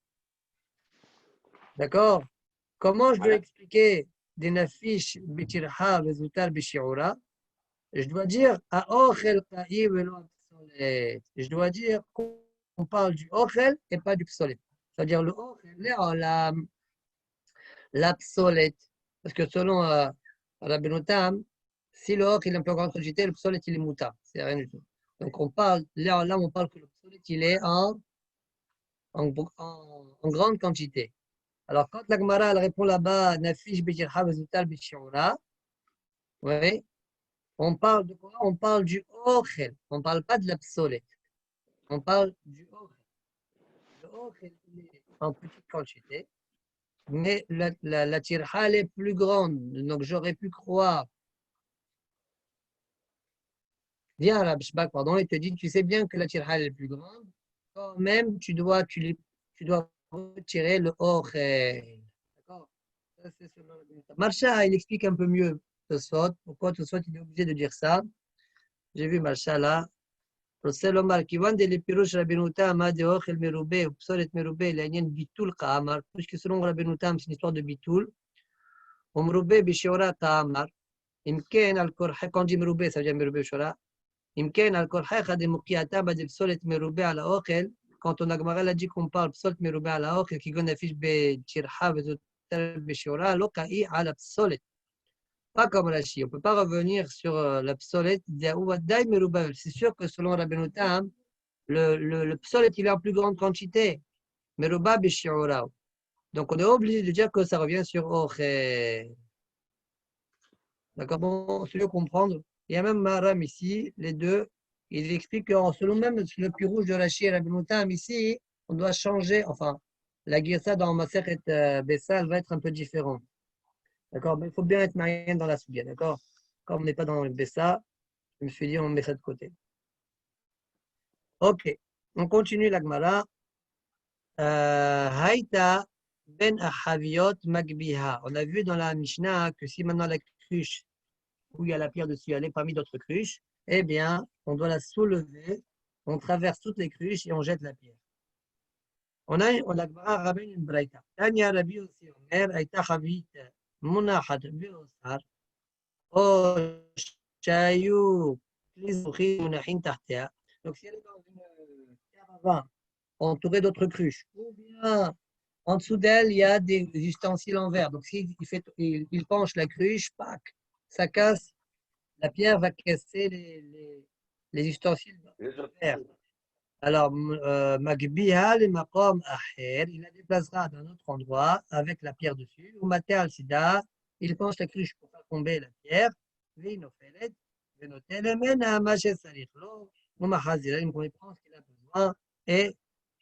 D'accord? Comment je dois expliquer des nafish bitirha vezutar bishiura? Je dois dire à ochel qa'i velo psolet. Je dois dire qu'on parle du ochel et pas du psolet. C'est-à-dire le ochel, la psolet. Parce que selon Rabbeinu Tam, si le ochel est un peu grande quantité, le psolet il est mouta. C'est rien du tout. Donc on parle, là on parle que le psolet il est en grande quantité. Alors, quand la Gemara répond là-bas, Nafish Bijirha Vezutal Bishura, oui, on parle de quoi? On parle du Ochel. On ne parle pas de l'absolète. On parle du Ochel. Le Ochel, il est en petite quantité, mais la tirha, elle est plus grande. Donc, j'aurais pu croire. Viens, Rabshbak, pardon, il te dit, tu sais bien que la tirha, elle est plus grande. Quand même, tu dois retirer le Ochel. D'accord? Marsha, il explique un peu mieux Tosfot. Pourquoi Tosfot il est obligé de dire ça? J'ai vu Marsha là. Omar, qui vend des pirouches Rabbeinu Tam, de Ochel Meroubé, ou Psolet Meroubé, il y a une bitul Kaamar. Puisque selon Rabbeinu Tam, c'est une histoire de bitul. Omroubé Bishiora Kaamar. Imken al-Korha, quand on dit Meroubé, ça veut dire Meroubé Shora. Imken al-Korha, Khade Mukiata, Bade Psolet Meroubé à la Ochel. Quand on a Gemara a dit qu'on parle Psolet Meroubé à la Ochel, qui gonne affiche Bechirha, Beshora, Loka'i à la Psolet. Pas comme Rashi. On ne peut pas revenir sur l'absolète. C'est sûr que selon Rabbeinu Tam, le psolet, il est en plus grande quantité. Meruba b'shi'ura. Donc, on est obligé de dire que ça revient sur Ochel. D'accord? Bon, c'est mieux comprendre. Il y a même Maram ici, les deux. Il explique que selon même le plus rouge de Rashi et Rabbeinu Tam, ici, on doit changer. Enfin, la Girsa dans Masechet Bessa, elle va être un peu différente. D'accord? Mais il faut bien être marié dans la Soudia. D'accord? Comme on n'est pas dans le Bessa, je me suis dit, on met ça de côté. Ok. On continue la Gemara. Haïta Ben ahaviot magbiha. On a vu dans la Mishnah que si maintenant la cruche où il y a la pierre dessus, elle est parmi d'autres cruches, eh bien, on doit la soulever, on traverse toutes les cruches et on jette la pierre. On a ramène une braïta. Tanya Rabbi aussi, Omer, Aïta Chavit, Munachat, Beosar, O Chayu, Klizouchi, Munachin Tartea. Donc, si elle est dans une terre à vin, entourée d'autres cruches, ou bien en dessous d'elle, il y a des ustensiles en verre. Donc, s'il il penche la cruche, pac, ça casse, la pierre va casser les ustensiles en verre. Alors, Magbiha le maqam aher, il la déplacera d'un autre endroit avec la pierre dessus. Ou maté al sida, il penche la cruche pour faire tomber la pierre. Veinofelet, venotel mena maché sarich lo, ou mahazira, il prend ce qu'il a besoin et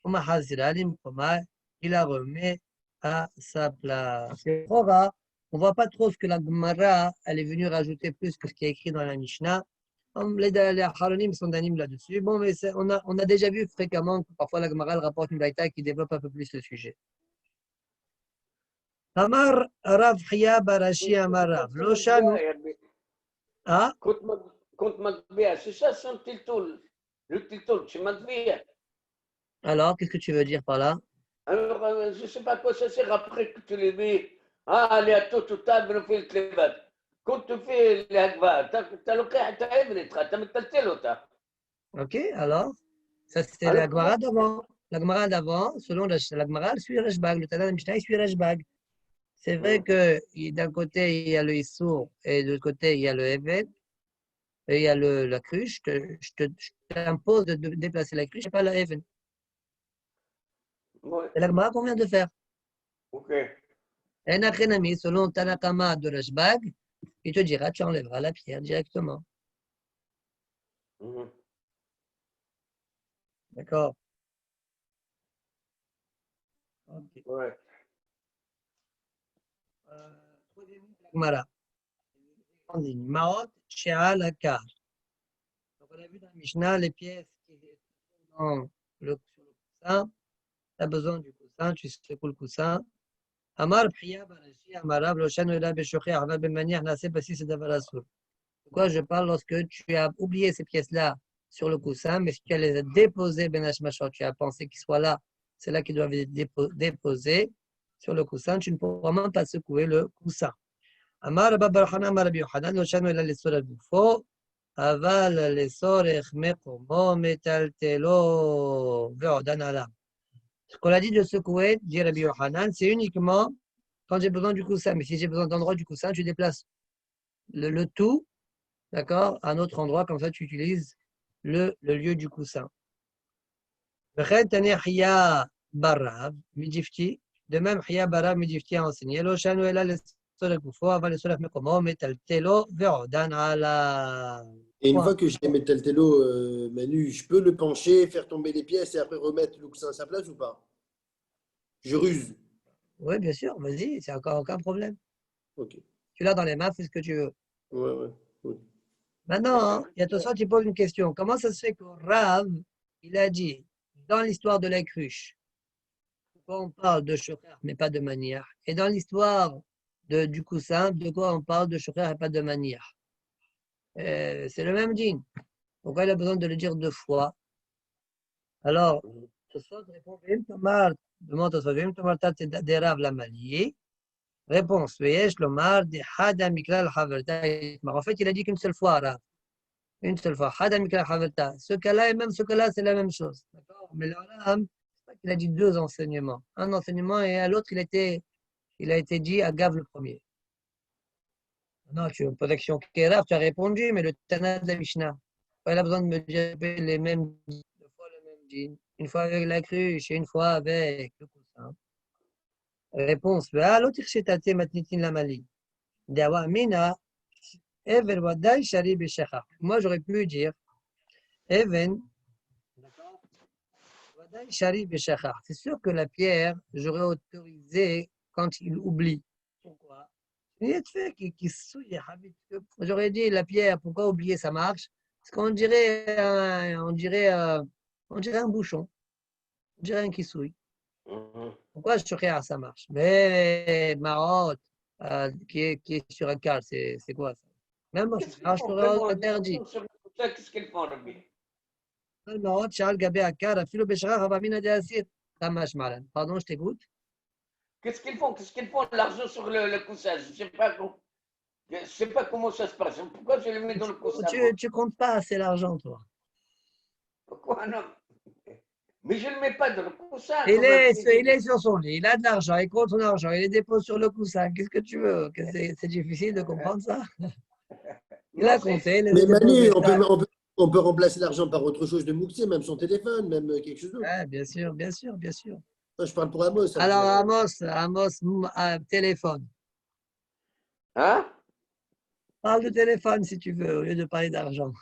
ou mahazira, il la remet à sa place. C'est trop rare. On ne voit pas trop ce que la Gemara elle est venue rajouter plus que ce qui est écrit dans la Mishnah. Les Haronim sont d'animes là-dessus. Bon, mais on a déjà vu fréquemment que parfois la Gemara rapporte une braïta qui développe un peu plus le sujet. Amar Rav Chia Barashi Amar Rav. Loshanu. Ah? Compte Matbia, c'est ça son tiltoul. Le tiltoul, c'est Matbia. Alors, qu'est-ce que tu veux dire par là? Alors, je ne sais pas à quoi ça sert après que tu les mets. Ah, allez, à tout table, on fait le clébat. Quand tu fais l'agva, tu as le cas, tu as évré, tu as mis le Ok, alors, ça c'était la Gemara d'avant. La Gemara d'avant, selon la Gemara, elle suit Rashbag. Le Tana de Mishnah, il suit Rashbag. C'est vrai que d'un côté, il y a le Issour et de l'autre côté, il y a le Even. Et il y a la cruche. Je t'impose de déplacer la cruche et pas la Even. C'est la Gemara qu'on vient de faire. Ok. Et Nachenami, selon Tanakama de Rashbag, il te dira, tu enlèveras la pierre directement. D'accord. Ok. Ouais. Gemara. Maot She'al Akar. Donc, on a vu dans la Mishnah les pièces qui sont sur le coussin. Tu as besoin du coussin, tu secoues le coussin. Amar Priya Barashi, Amarav, Loshan, Ela Beshoché, Arva Bemaniach, Nase, Basi, Sedavarasur. Pourquoi je parle lorsque tu as oublié ces pièces-là sur le coussin, mais si tu les as déposées, Ben Hashmashot, tu as pensé qu'ils soient là, c'est là qu'ils doivent être déposés sur le coussin, tu ne pourras même pas secouer le coussin. Amar Rabba Barhana, Amar Rabbi Yohanan, Loshan, Ela Lesor Al-Bufo, Aval Lesorech Mekomo, Metaltelo, Ve'odan Alam. Ce qu'on a dit de secouer, dit Rabbi Yohanan, c'est uniquement quand j'ai besoin du coussin. Mais si j'ai besoin d'endroit du coussin, tu déplaces le tout, d'accord, à un autre endroit, comme ça tu utilises le lieu du coussin. De même, Hiya Barav Midifti a enseigné, Et une fois que j'ai mis tel télo Manu, je peux le pencher, faire tomber les pièces et après remettre le coussin à sa place ou pas? Je ruse. Oui, bien sûr, vas-y, c'est encore aucun problème. Ok. Tu l'as dans les mains, fais ce que tu veux. Ouais. Maintenant, il y a tout ça, tu poses une question. Comment ça se fait que Rav, il a dit, dans l'histoire de la cruche, pourquoi on parle de shocher, mais pas de manière? Et dans l'histoire du coussin, de quoi on parle de shocher et pas de manière? C'est le même dîne. Pourquoi il a besoin de le dire deux fois? Alors, Tosfot répond, demande Tosfot, Tomar tat des Rav la malié. Réponse, Veyesh lomar de hada mikra al-haverta. En fait, il a dit qu'une seule fois, Rav. Une seule fois. Hada mikra al-haverta. Ce cas-là et même ce cas-là, c'est la même chose. D'accord? Mais le Rav, c'est pas qu'il a dit deux enseignements. Un enseignement et à l'autre, il a été dit à Gav le premier. Non, tu me poses la question qui est Rav, tu as répondu, mais le Tana de la Mishnah. Il a besoin de me dire les mêmes deux fois le même dîne. Une fois avec la cruche et une fois avec le coussin. Réponse. L'autre, c'est Tate Matnitin la Mali. Dawa Mina. Even Wadai Shari Beshachar. Moi, j'aurais pu dire Even Wadai Shari Beshachar. C'est sûr que la pierre, j'aurais autorisé quand il oublie. Pourquoi? Il y a de fait qui souille. J'aurais dit la pierre, pourquoi oublier, ça marche? Parce qu'on dirait un bouchon. On dirait un qui souille. Pourquoi Shoukhia, ça marche? Mais Marot, qui est sur un cal, c'est quoi ça? Même moi, je t'aurais interdit. Qu'est-ce qu'ils font, Rabbi? Marot, Charles Gabé Akar, Philo Béchara, Rabamina de Assir, Tamash Malan. Pardon, je t'écoute. Qu'est-ce qu'ils font? Qu'est-ce qu'ils font l'argent sur le coussin? Je ne sais pas comment ça se passe. Pourquoi je le mets dans le coussin? Tu comptes pas assez l'argent, toi. Pourquoi non? Mais je ne le mets pas dans le coussin. Il est sur son lit, il a de l'argent, il compte son argent, il les dépose sur le coussin. Qu'est-ce que tu veux? C'est difficile de comprendre ça. Il a compté, il Mais les a Manu, déposés. on peut remplacer l'argent par autre chose de Moukti, même son téléphone, même quelque chose d'autre. Ouais, bien sûr, bien sûr, bien sûr. Je parle pour Amos. Alors, Amos, téléphone. Hein? Parle de téléphone si tu veux, au lieu de parler d'argent.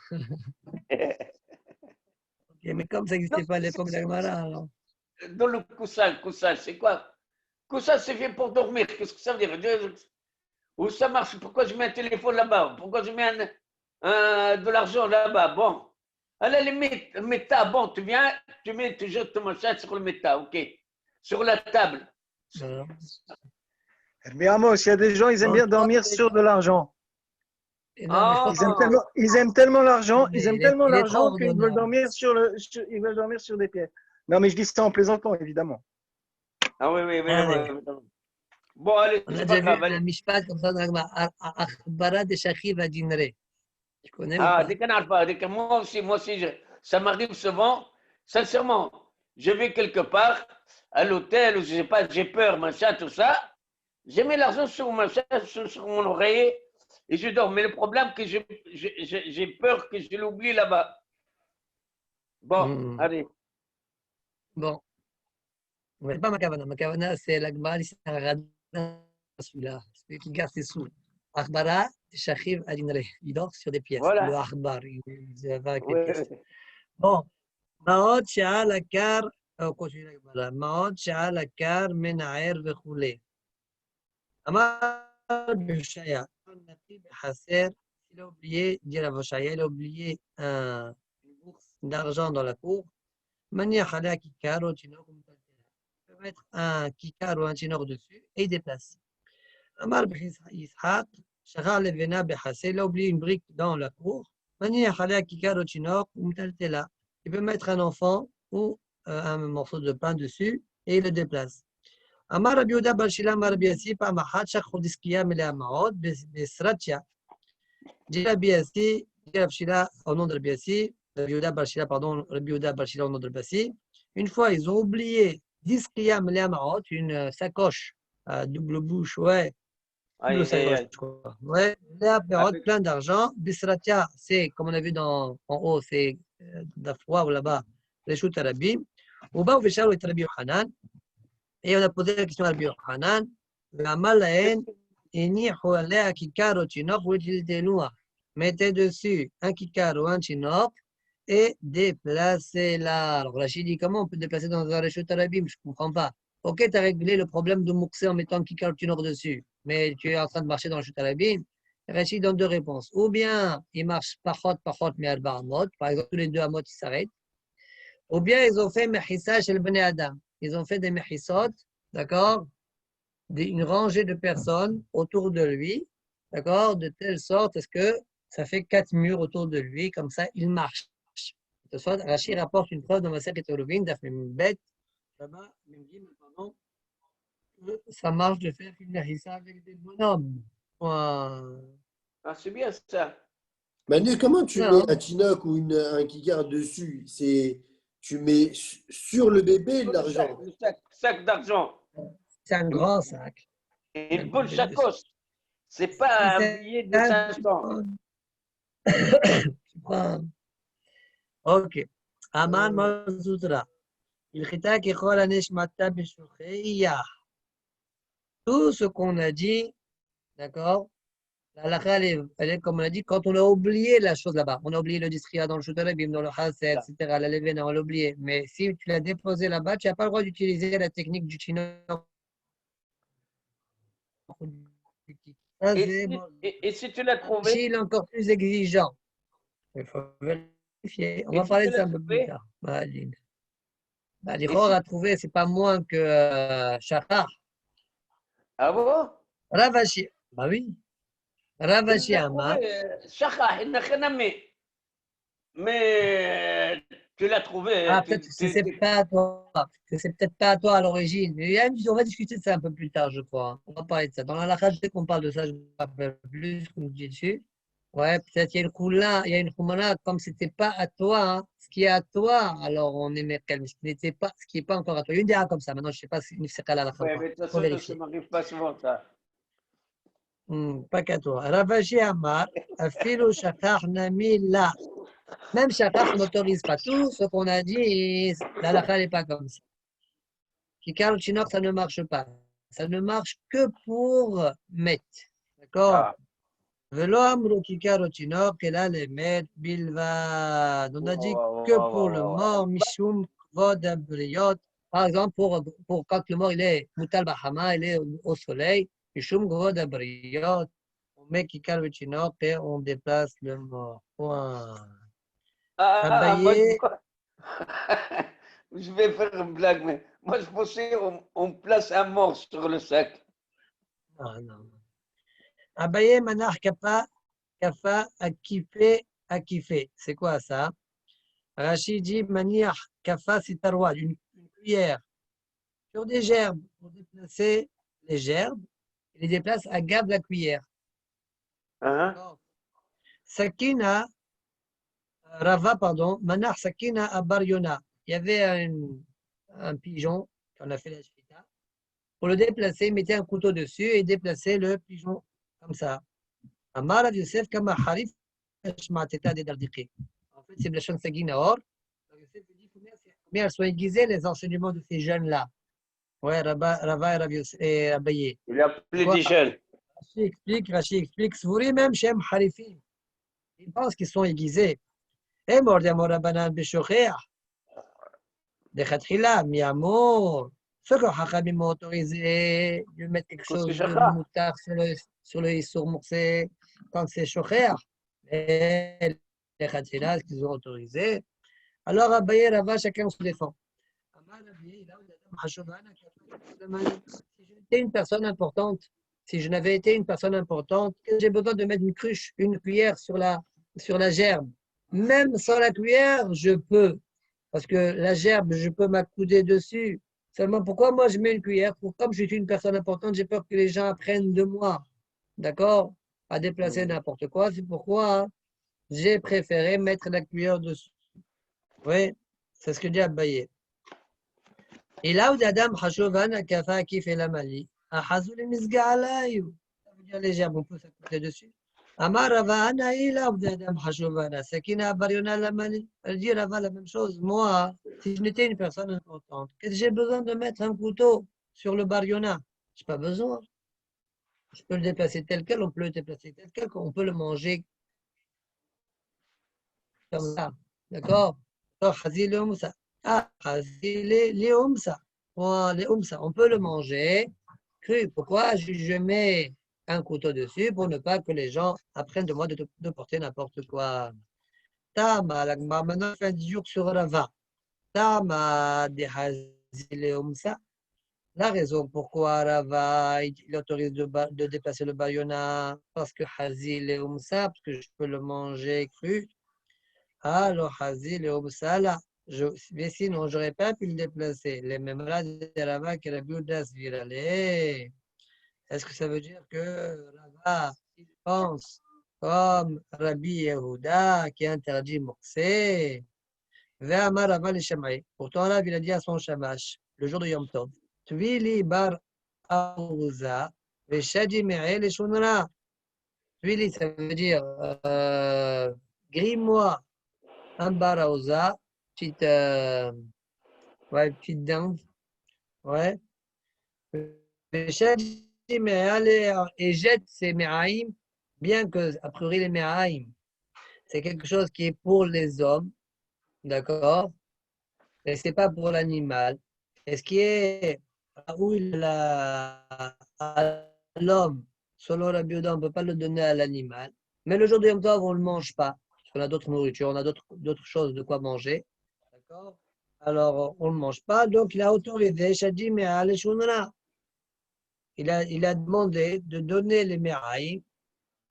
Okay, mais comme ça n'existait pas à l'époque d'Agmara, alors. Dans le coussin, c'est quoi? Coussin, c'est fait pour dormir. Qu'est-ce que ça veut dire? Où ça marche? Pourquoi je mets un téléphone là-bas? Pourquoi je mets de l'argent là-bas? Bon. À la limite, le méta, bon, tu viens, tu mets toujours ton machin sur le méta, ok. Sur la table. Mais Amos, il y a des gens, ils aiment bien dormir sur de l'argent. Ils aiment tellement l'argent, qu'ils veulent dormir sur des pièces. Non, mais je dis ça en plaisantant, évidemment. Ah oui. Bon, allez, c'est pas grave. On a déjà vu un mishpat comme ça dans l'Agmara. Akhbara de Shakhiv à Dinre. Tu connais ou pas? Moi aussi, ça m'arrive souvent. Sincèrement, je vais quelque part, à l'hôtel, ou je sais pas, j'ai peur, machin, tout ça. J'ai mis l'argent sur mon oreiller et je dors. Mais le problème, c'est que j'ai peur que je l'oublie là-bas. Bon, allez. Bon. Mais pas ma kavana. Ma kavana, c'est l'Agmara, c'est un radin, celui-là. Celui qui garde ses sous. Akhbara, Shakhiv Adinre. Il dort sur des pièces. Voilà. Le Akhbar, il va avec les pièces. Bon. Maot Sha'al Akar, continue l'Agmara. Maot Sha'al Akar, Menaer Vechoulé. Amar Bishaya, il a oublié, dit la Voshaya, il a oublié une bourse d'argent dans la cour. Mania Khala Kikar ou Tinor. Il peut mettre un Kikar ou un Tinor dessus et il déplace. Amar Bishak, Shara Levena Behassé, il a oublié une brique dans la cour. Mania Khala Kikar ou Tinor, Umtaltela. Il peut mettre un enfant ou un morceau de pain dessus et il le déplace. Amar Rabbi Yehuda bar Shila Amar Rabbi Yassi פעם אחת שכחו דסקייה מלאה מעות בסרטיה. Dit Rabbi Yassi, dit Rabbi Shila au nom de Rabbi Yassi, Rabbi Yehuda bar Shila, pardon, Rabbi Yehuda bar Shila au nom de Rabbi Yassi. Une fois, ils ont oublié disqiya mlea ma'ot, une sacoche à double bouche, ouais. Double sacoche, quoi. Ouais, mlea ma'ot, plein d'argent. Bisratia, c'est, comme on a vu en haut, c'est d'Afwa ou là-bas, Reshut Rabbi. Ou bas, ou Veshar ou et Rabbi Yohanan. Et on a posé la question à Rabbi Yohanan. Mettez dessus un kikar ou un chinok et déplacez-la. Alors Rachid dit comment on peut déplacer dans un Reshut Rabim? Je ne comprends pas. Ok, tu as réglé le problème de Mouxé en mettant un kikar ou chinok dessus, mais tu es en train de marcher dans le Reshut Rabim. Rachid donne deux réponses. Ou bien il marche pachot, mais arba amot. Par exemple, tous les deux amot ils s'arrêtent. Ou bien ils ont fait mehissa chez le Bnei Adam. Ils ont fait des mehissot, d'accord, une rangée de personnes autour de lui, d'accord, de telle sorte à ce que ça fait 4 murs autour de lui, comme ça il marche. De sorte, Rachid rapporte une preuve dans ma série Teruvin, d'Afrim Bet, là-bas, pardon, que ça marche de faire une mehissa avec des bonhommes. Ah, c'est bien ça. Manu, comment tu mets un tinoc ou un kikar dessus? Tu mets sur le bébé l'argent. Le sac d'argent. C'est un grand sac. Une bonne sacoche. C'est pas un billet de 500. Tu prends. Ok. Aman Mazoutra. Il chita qui chola neshmata b'shoucheya. Tout ce qu'on a dit, d'accord? La halakha, elle est comme on a dit, quand on a oublié la chose là-bas, on a oublié le disqia dans le Shoutarabim, dans le Hasset, etc., la Levena, on l'a oublié. Mais si tu l'as déposé là-bas, tu n'as pas le droit d'utiliser la technique du chino. Et si tu l'as trouvé? Il est encore plus exigeant. Il faut vérifier. On va parler de ça un peu plus tard. Bah, l'Ikhor a trouvé, c'est pas moins que Shachar. Ah bon? Ravashi. Bah oui. Ravashi Amar. Shachar, mais tu l'as trouvé. Ah, peut-être que c'est pas à toi. C'est peut-être pas à toi à l'origine. On va discuter de ça un peu plus tard, je crois. On va parler de ça. Dans la halakha, dès qu'on parle de ça, je ne me rappelle plus ce qu'on dit dessus. Ouais, peut-être il y a une khoula, il y a une khoumana, comme c'était pas à toi, hein, ce qui est à toi, alors on est merkel, mais ce qui n'était pas, ce qui n'est pas encore à toi. Il y a une dira comme ça. Maintenant, je ne sais pas si c'est à la halakha ou pas. Ouais, mais de toute Faut façon, ça vérifier. ne m'arrive pas souvent, ça. Pas qu'à toi. Ravashi Amar, Afilu Shachar Nami La. Même Shachar n'autorise pas tout ce qu'on a dit, la halakha n'est pas comme ça. Kikar Chinor, ça ne marche pas. Ça ne marche que pour Met. D'accord? Velo amru Kikar Chinor, qu'elle a les Met Bilvad. On a dit que pour le mort, Mishum Kvod Abriot. Par exemple, pour quand le mort il est Mutal Bahama, il est au soleil, Mishum Kvod Abriot. On met Kikar Chinor et on déplace le mort. Point. Abaye. Je vais faire une blague, mais moi je pensais on place un mort sur le sac. Non, non. Abaye Manar Kappa, Kafa, à kiffer. C'est quoi ça? Rachid dit Maniar Kafa, c'est tarwa, une cuillère sur des gerbes pour déplacer les gerbes. Il les déplace à gab la cuillère. Sakina, Rava, pardon, Manar Sakina à Bariona. Il y avait un pigeon qu'on a fait la shita. Pour le déplacer, il mettait un couteau dessus et déplaçait le pigeon comme ça. Amar Yosef Kama Harif Shmateta de Dardiqi. En fait, c'est Blachon Sagina Or. Yosef dit combien elles sont aiguisées les enseignements de ces jeunes-là. Ouais, Rava et Abaye. Il a appelé des jeunes. Rachi explique. Svouri même Shem Harifim. Ils pensent qu'ils sont aiguisés. Et Mordem Orabanan Beshocher. De Khatrila, mi amour. Ce que Hachamim ont autorisé de mettre quelque chose de moutard sur le Issour Moursé quand c'est Shocher. Et les Khatrila, ce qu'ils ont autorisé. Alors, Abaye, Rava, chacun se défend. Si j'étais une personne importante, si je n'avais été une personne importante, j'ai besoin de mettre une cruche, une cuillère sur la gerbe. Même sans la cuillère, je peux. Parce que la gerbe, je peux m'accouder dessus. Seulement, pourquoi moi je mets une cuillère? Comme je suis une personne importante, j'ai peur que les gens apprennent de moi. D'accord? À déplacer n'importe quoi. C'est pourquoi j'ai préféré mettre la cuillère dessus. Oui, c'est ce que dit Abaye. Et là où Adam Hashovan, Kafa, Kif et Lamali, Ahazul et Misgalayu. Ça veut dire les gerbes, on peut s'accouder dessus. Amar Rava Anaïla ou Adam Hashovana, Sakina Bariona Lamali. Elle dit Rava la même chose. Moi, si je n'étais une personne importante, qu'est-ce que j'ai besoin de mettre un couteau sur le Bariona? Je n'ai pas besoin. Je peux le déplacer tel quel, on peut le déplacer tel quel, on peut le manger comme ça. D'accord? Alors, Hazil et Umsa. Ah, Hazil et Umsa. On peut le manger cru. Pourquoi je mets un couteau dessus pour ne pas que les gens apprennent de moi de porter n'importe quoi. Tama, maintenant, fait 10 jours sur Rava. Tama, de Hazil et Umsa. La raison pourquoi Rava il autorise de déplacer le bayona, parce que Hazil et Umsa, parce que je peux le manger cru. Alors, Hazil et Umsa, là. Mais sinon, je n'aurais pas pu le déplacer. Les mêmes là de Rava que Rabbi Udas Virale. Est-ce que ça veut dire que Rava, il pense comme Rabbi Yehuda qui interdit Moksé? Ve'amar Rava le Shamaï. Pourtant, là, il a dit à son Shamash, le jour de Yom Tov, Tvili bar Aouza, Veshadi Me'el et Shunra. Tvili, ça veut dire grille-moi un bar Aouza, petite dinde, ouais. Et jette ses Me'aïm, bien que, a priori, les Me'aïm, c'est quelque chose qui est pour les hommes, d'accord? Et ce n'est pas pour l'animal. Et ce qui est à l'homme, selon la Bioda, on ne peut pas le donner à l'animal. Mais le jour de Yom Tov, on ne le mange pas. Parce qu'on a d'autres nourritures, on a d'autres choses de quoi manger. D'accord? alors on ne mange pas. Donc il a autorisé Shadi Me'al et Shunra. Il a demandé de donner les mérailles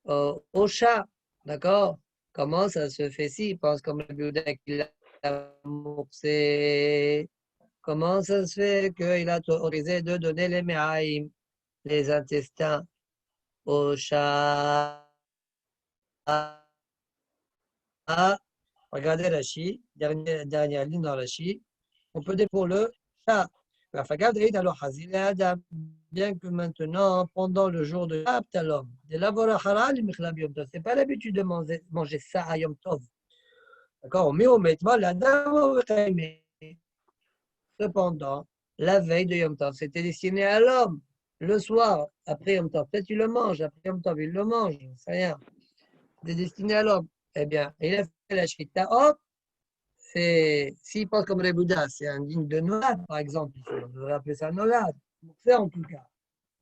au chat. D'accord? Comment ça se fait si il pense comme le Bouddha qu'il a moursé? Comment ça se fait qu'il a autorisé de donner les mérailles, les intestins au chat? Regardez Rashi, dernière ligne dans Rashi. On peut dire pour le chat. Bien que maintenant, pendant le jour de Abtalom, c'est pas l'habitude de manger ça à Yom Tov. D'accord? Cependant, la veille de Yom Tov, c'était destiné à l'homme. Le soir, après Yom Tov, peut-être tu le manges, après Yom Tov, il le mange, c'est rien. C'est destiné à l'homme. Eh bien, il a fait la shita, hop, s'il pense comme les Bouddhas, c'est indigne de Nolad, par exemple, on devrait appeler ça Nolad, c'est en tout cas.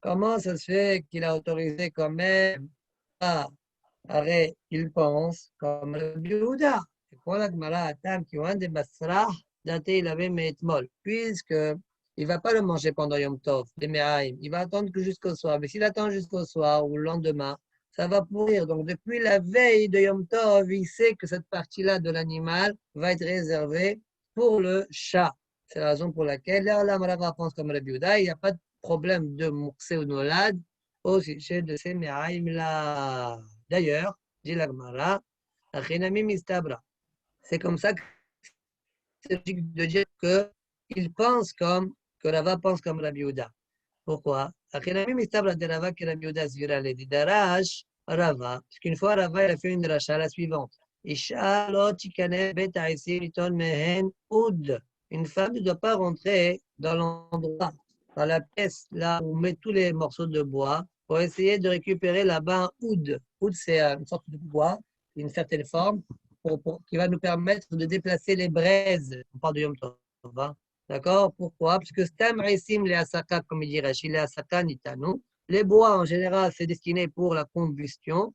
Comment ça se fait qu'il a autorisé quand même à arrêter, il pense comme le Bouddha? Et pour la Gemara, Atam, qui ont un des Basra, daté, il avait Me'etmol, puisque il ne va pas le manger pendant Yom Tov, les Me'aim, il va attendre que jusqu'au soir. Mais s'il attend jusqu'au soir ou le lendemain, ça va pourrir. Donc, depuis la veille de Yom Tov, il sait que cette partie-là de l'animal va être réservée pour le chat. C'est la raison pour laquelle, là, Malava pense comme le Bouddha, il n'y a pas de problème de Mouksé ou Nolad au sujet de ces Me'aim-là. D'ailleurs, dit la Gemara, Achinami Mistabra. C'est comme ça que c'est logique de dire qu'il pense comme, que Rava pense comme Rabbi Yehuda. Pourquoi? Achinami Mistabra de Rava que Rabbi Yehuda Zvira le dit Darash Rava. Parce qu'une fois, Rava il a fait une dracha la suivante. Isha lo tikane bet haïsi liton mehen oud. Une femme ne doit pas rentrer dans l'endroit, dans la pièce là où on met tous les morceaux de bois pour essayer de récupérer là-bas un oud. Oud, c'est une sorte de bois, une certaine forme, qui va nous permettre de déplacer les braises. On parle de Yom Tov. D'accord? Pourquoi? Parce que Stam Reisim les Asaka, comme il dit Rashi, les Asaka Nitanu. Les bois, en général, c'est destiné pour la combustion.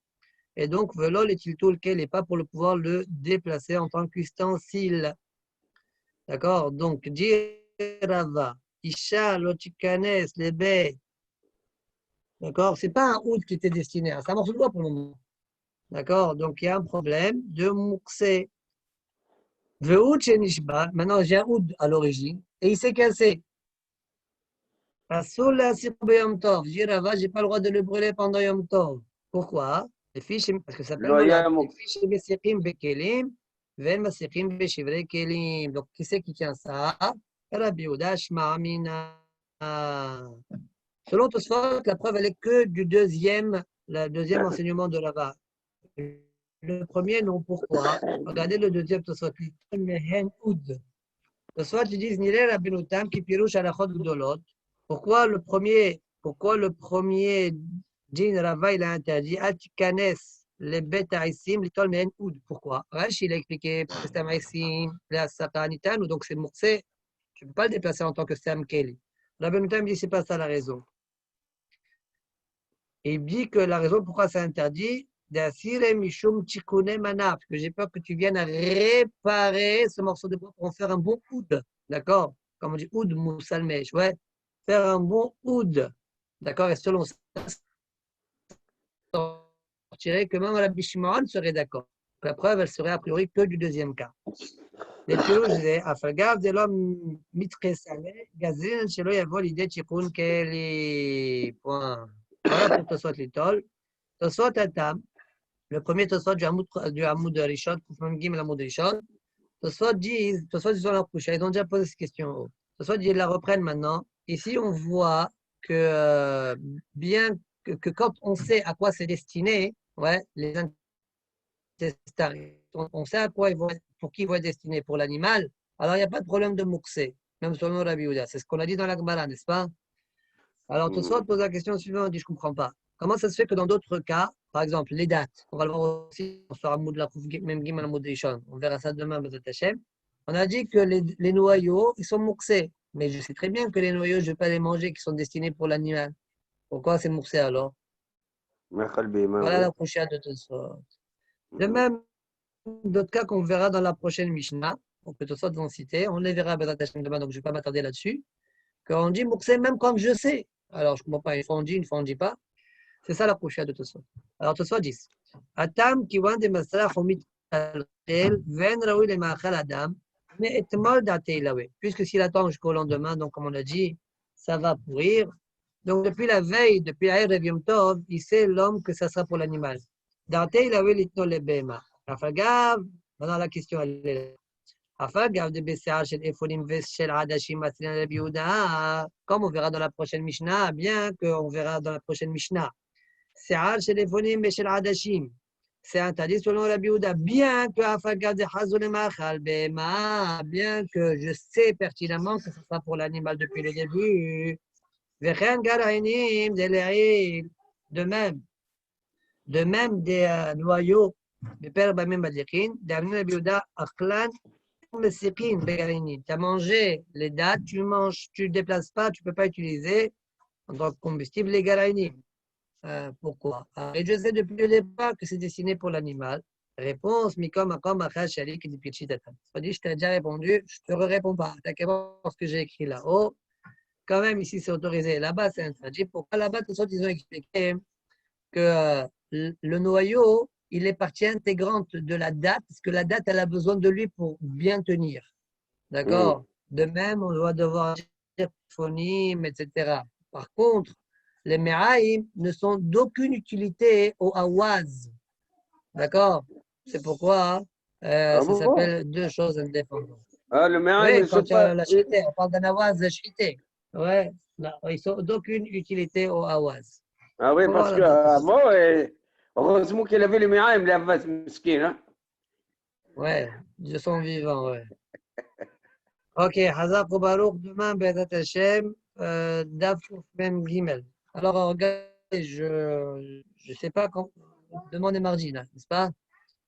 Et donc, velo le tiltou lequel n'est pas pour le pouvoir le déplacer en tant qu'ustensile. D'accord? Donc, Rava, Isha, Lotikanes, les baies. D'accord? Ce n'est pas un oud qui était destiné à ça. C'est un morceau de bois pour le moment. D'accord? Donc, il y a un problème de mouxé. Le oud chez Nishba, maintenant j'ai un oud à l'origine, et il s'est cassé. Assoul la sirbe Yom Tov. Rava, je n'ai pas le droit de le brûler pendant Yom Tov. Pourquoi? Parce que ça s'appelle Nolad. Les fiches Mesikim Bekelim, Ven Mesikim Beshivre Kelim. Donc, qui c'est qui tient ça? Rabbi Yehuda Shma Amina. Selon Tosfot, la preuve, elle est que du deuxième enseignement de Rava. Le premier, non. Pourquoi? Regardez le deuxième Tosfot. Mehen Oud. Tosfot, ils disent Nire Rabbeinu-Tam qui pirouche à la chod gdolot. Pourquoi le premier Din Rava, il a interdit Atikanes, les bêtes haïsim, l'itol mehen oud. Pourquoi? Rashi, il a expliqué parce que c'est un haïsim, la satanitan, donc c'est moursé. Tu ne peux pas le déplacer en tant que Sam Kelly. Rabbeinu-Tam dit c'est pas ça la raison. Il dit que la raison pourquoi c'est interdit, parce que j'ai peur que tu viennes réparer ce morceau de bois pour en faire un bon oud. D'accord? Comme on dit oud moussalmèche. Ouais. Faire un bon oud. D'accord? Et selon ça, sortirait que même la Bishimon serait d'accord. La preuve, elle serait a priori que du deuxième cas. Les pirouges disaient, Afagav de l'homme mitresale, gazin, chez lui, il y avait l'idée de Chikun Keli. Point. Voilà pour Tosot Litol. Tosot Atam, le premier Tosot du Hamoud Rishon, Koufman Gim, l'Hamoud Rishon. Tosot disent, ils ont leur couche, ils ont déjà posé cette question. Tosot dit, ils la reprennent maintenant. Ici, on voit que bien que quand on sait à quoi c'est destiné, ouais, les intestins, on sait à quoi pour qui ils vont être destinés, pour l'animal, alors il n'y a pas de problème de mouxé, même selon Rabbi Yehuda. C'est ce qu'on a dit dans la Gemara, n'est-ce pas? Alors, Tosot pose la question suivante, on dit, je ne comprends pas. Comment ça se fait que dans d'autres cas, par exemple, les dates, on va le voir aussi, on sera Moud la même Gim la Moud Rishon, on verra ça demain, Bezat Hashem. On a dit que les noyaux, ils sont mouxés. Mais je sais très bien que les noyaux, je ne vais pas les manger, qui sont destinés pour l'animal. Pourquoi c'est mouxé alors? Voilà la prochaine de Tosot. De même, d'autres cas qu'on verra dans la prochaine Mishnah, que ce soit dans cité, on les verra demain, donc je ne vais pas m'attarder là-dessus, qu'on dit Mouxé même quand je sais. Alors, je ne comprends pas, une fois on dit, une fois on ne dit pas. C'est ça la prochaine de Tosfot. Alors, Tosfot dit Atam kiwan de masrach omit al-khel, ven raoui le ma'achal adam, mais etmol date ilawe. Puisque s'il attend jusqu'au lendemain, donc comme on a dit, ça va pourrir. Donc, depuis la veille, depuis Erev Yom Tov, il sait l'homme que ça sera pour l'animal. Date ilawe litno le bema. Afagav, maintenant la question elle est là. Afagav de Bessar shel Efonim ves shel Hadashim Matzilin Rabbi Yehuda, comme on verra dans la prochaine Mishnah, bien qu'on verra dans la prochaine Mishnah. Se'ar shel Efonim ves shel Hadashim. C'est interdit selon Rabbi Yehuda, bien que Afagav de Hazol Machal Bema, bien que je sais pertinemment que ce sera pour l'animal depuis le début. Vechen Garainim de l'Eil, de même des noyaux, des pères Bamim Badlikin, d'Amim Rabbi Yehuda, Achlan, tu as mangé les dattes, tu ne déplaces pas, tu ne peux pas utiliser en tant que combustible les garainim. Pourquoi? Et je sais depuis le départ que c'est destiné pour l'animal. Réponse, Mikom Akom Achal Shalik et Dipichitatan. C'est-à-dire, je t'ai déjà répondu, je ne te réponds pas. T'inquiète pas ce que j'ai écrit là-haut. Quand même, ici, c'est autorisé. Là-bas, c'est interdit. Pourquoi là-bas, tout ça, ils ont expliqué que le noyau, il est partie intégrante de la date, parce que la date, elle a besoin de lui pour bien tenir. D'accord? De même, on doit devoir dire phonim, etc. Par contre, les méraïm ne sont d'aucune utilité au awaz. D'accord? C'est pourquoi ça s'appelle deux choses indépendantes. Ah, le méraïm, oui, quand tu as la chité, on parle d'un awaz chité. Ouais, ils sont d'aucune utilité au awaz. Ah oui, parce que heureusement qu'il avait le méraïm, l'avaz miskin. Hein? Ouais, de son vivant, ouais. Ok, Hazak ou Baruch, demain, Bezat Hashem, Dafouf Mem Gimel. Alors, regardez, je ne sais pas quand. Demain est mardi, là, n'est-ce pas?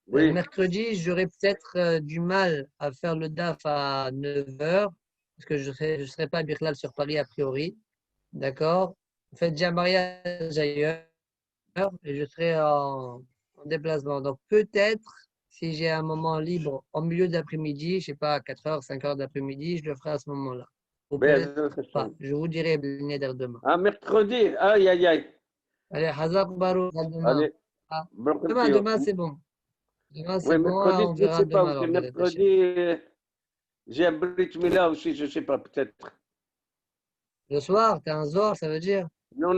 Oui. Mercredi, j'aurai peut-être du mal à faire le DAF à 9h, parce que je ne serai pas à Birlal sur Paris a priori. D'accord? En fait, j'ai un mariage ailleurs et je serai en déplacement. Donc, peut-être, si j'ai un moment libre en milieu d'après-midi, je ne sais pas, à 4h, 5h d'après-midi, je le ferai à ce moment-là. Ou peut-être pas. Je vous dirai demain. Ah, mercredi, aïe, aïe, aïe. Allez, Hazak Barou, demain. Allez, Demain, c'est bon. Demain, c'est bon, mercredi, on verra demain. Alors, mercredi, j'ai un Brit Mila aussi, je ne sais pas, peut-être. Le soir, tu as un Zohar, ça veut dire? Non.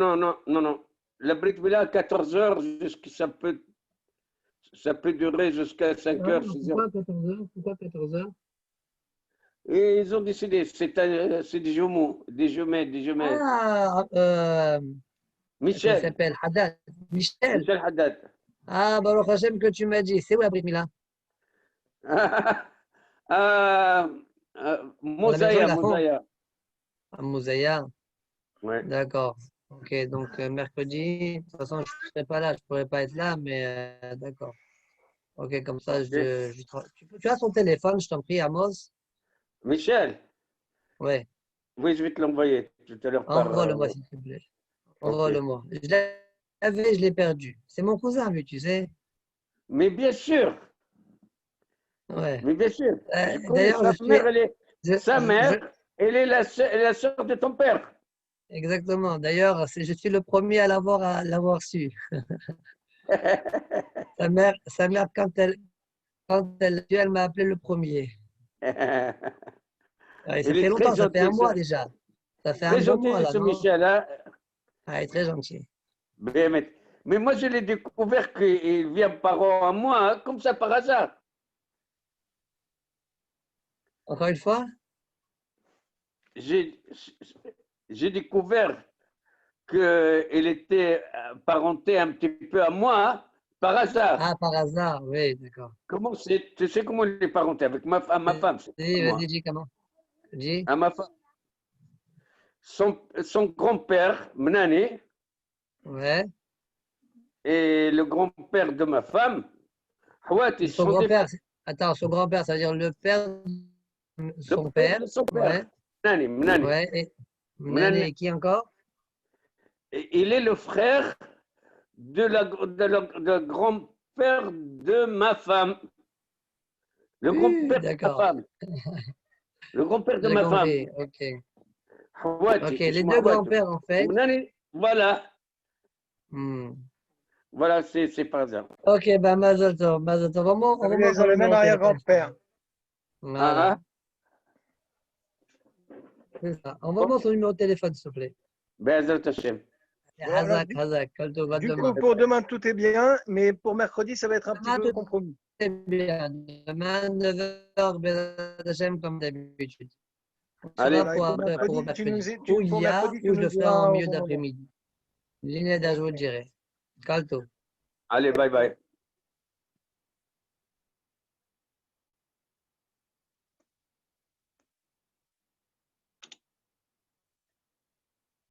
La Brit Mila à 14h, ça peut durer jusqu'à 5h, 6h. Pourquoi 14h? Et ils ont décidé, c'est des jumeaux, des jumelles. Ah, Michel. Il s'appelle Haddad. Michel Haddad. Ah, Baruch Hashem que tu m'as dit. C'est où la Brit Mila? Mosaïa. À Mosaïa. Ouais. D'accord. Ok, donc mercredi, de toute façon, je ne serai pas là, je ne pourrai pas être là, mais d'accord. Ok, comme ça, okay. Tu as son téléphone, je t'en prie, Amos? Michel? Ouais. Oui, je vais te l'envoyer tout à l'heure. Envoie-le-moi, s'il te plaît. Envoie-le-moi. Je l'ai perdu. C'est mon cousin, lui, tu sais. Mais bien sûr. Ouais. Mais bien sûr. D'ailleurs, sa mère, elle est la sœur de ton père. Exactement. D'ailleurs, je suis le premier à l'avoir su. sa mère, quand elle m'a appelé le premier. Ouais, ça fait longtemps, ça fait un mois déjà. Ça fait un bon mois là, non? Michel, hein? Ah, il est très gentil. Mais moi, je l'ai découvert qu'il vient par an à moi, hein, comme ça par hasard. Encore une fois? J'ai découvert qu'il était parenté un petit peu à moi, hein, par hasard. Ah, par hasard, oui, d'accord. Comment c'est? Tu sais comment il est parenté avec ma femme? Oui, vas-y, dis comment. Dis. À ma femme. Son grand-père, Mnani, ouais. Et le grand-père de ma femme, son grand-père, attends, son grand-père, ça veut dire le père de son père. Ouais. Mnani. Ouais. Et Mnani, qui encore? Il est le frère de grand-père de ma femme. Le grand-père de ma D'accord. femme. Le grand-père de J'ai ma femme. compris, ok. Hawati, Ok, les اسمه deux Hawati. grands-pères, en fait. Voilà. Hmm. Voilà, c'est pas ça. Ok, ben Mazel Tov, Mazel Tov. Envoie-moi Ils son ont le même numéro de téléphone. arrière-grand-père. Voilà, Ah, c'est ça. Envoie-moi son numéro de téléphone, s'il te plaît. Be'ezrat Hashem. Bon, alors, Hazak, Hazak, Kol Tov, à du demain. coup, pour demain, tout est bien, mais pour mercredi, ça va être un petit Demain, peu tout compromis. est bien. Demain, 9h, Bezrat Hashem, comme d'habitude. On Allez, sera Voilà, et pour, pour après, pour mercredi, mercredi. Ou il pour y a, mercredi, tu ou je nous le ferai en diras au milieu bon moment. d'après-midi. L'inéda, je vous le dirai. Kol Tov. allez, bye bye.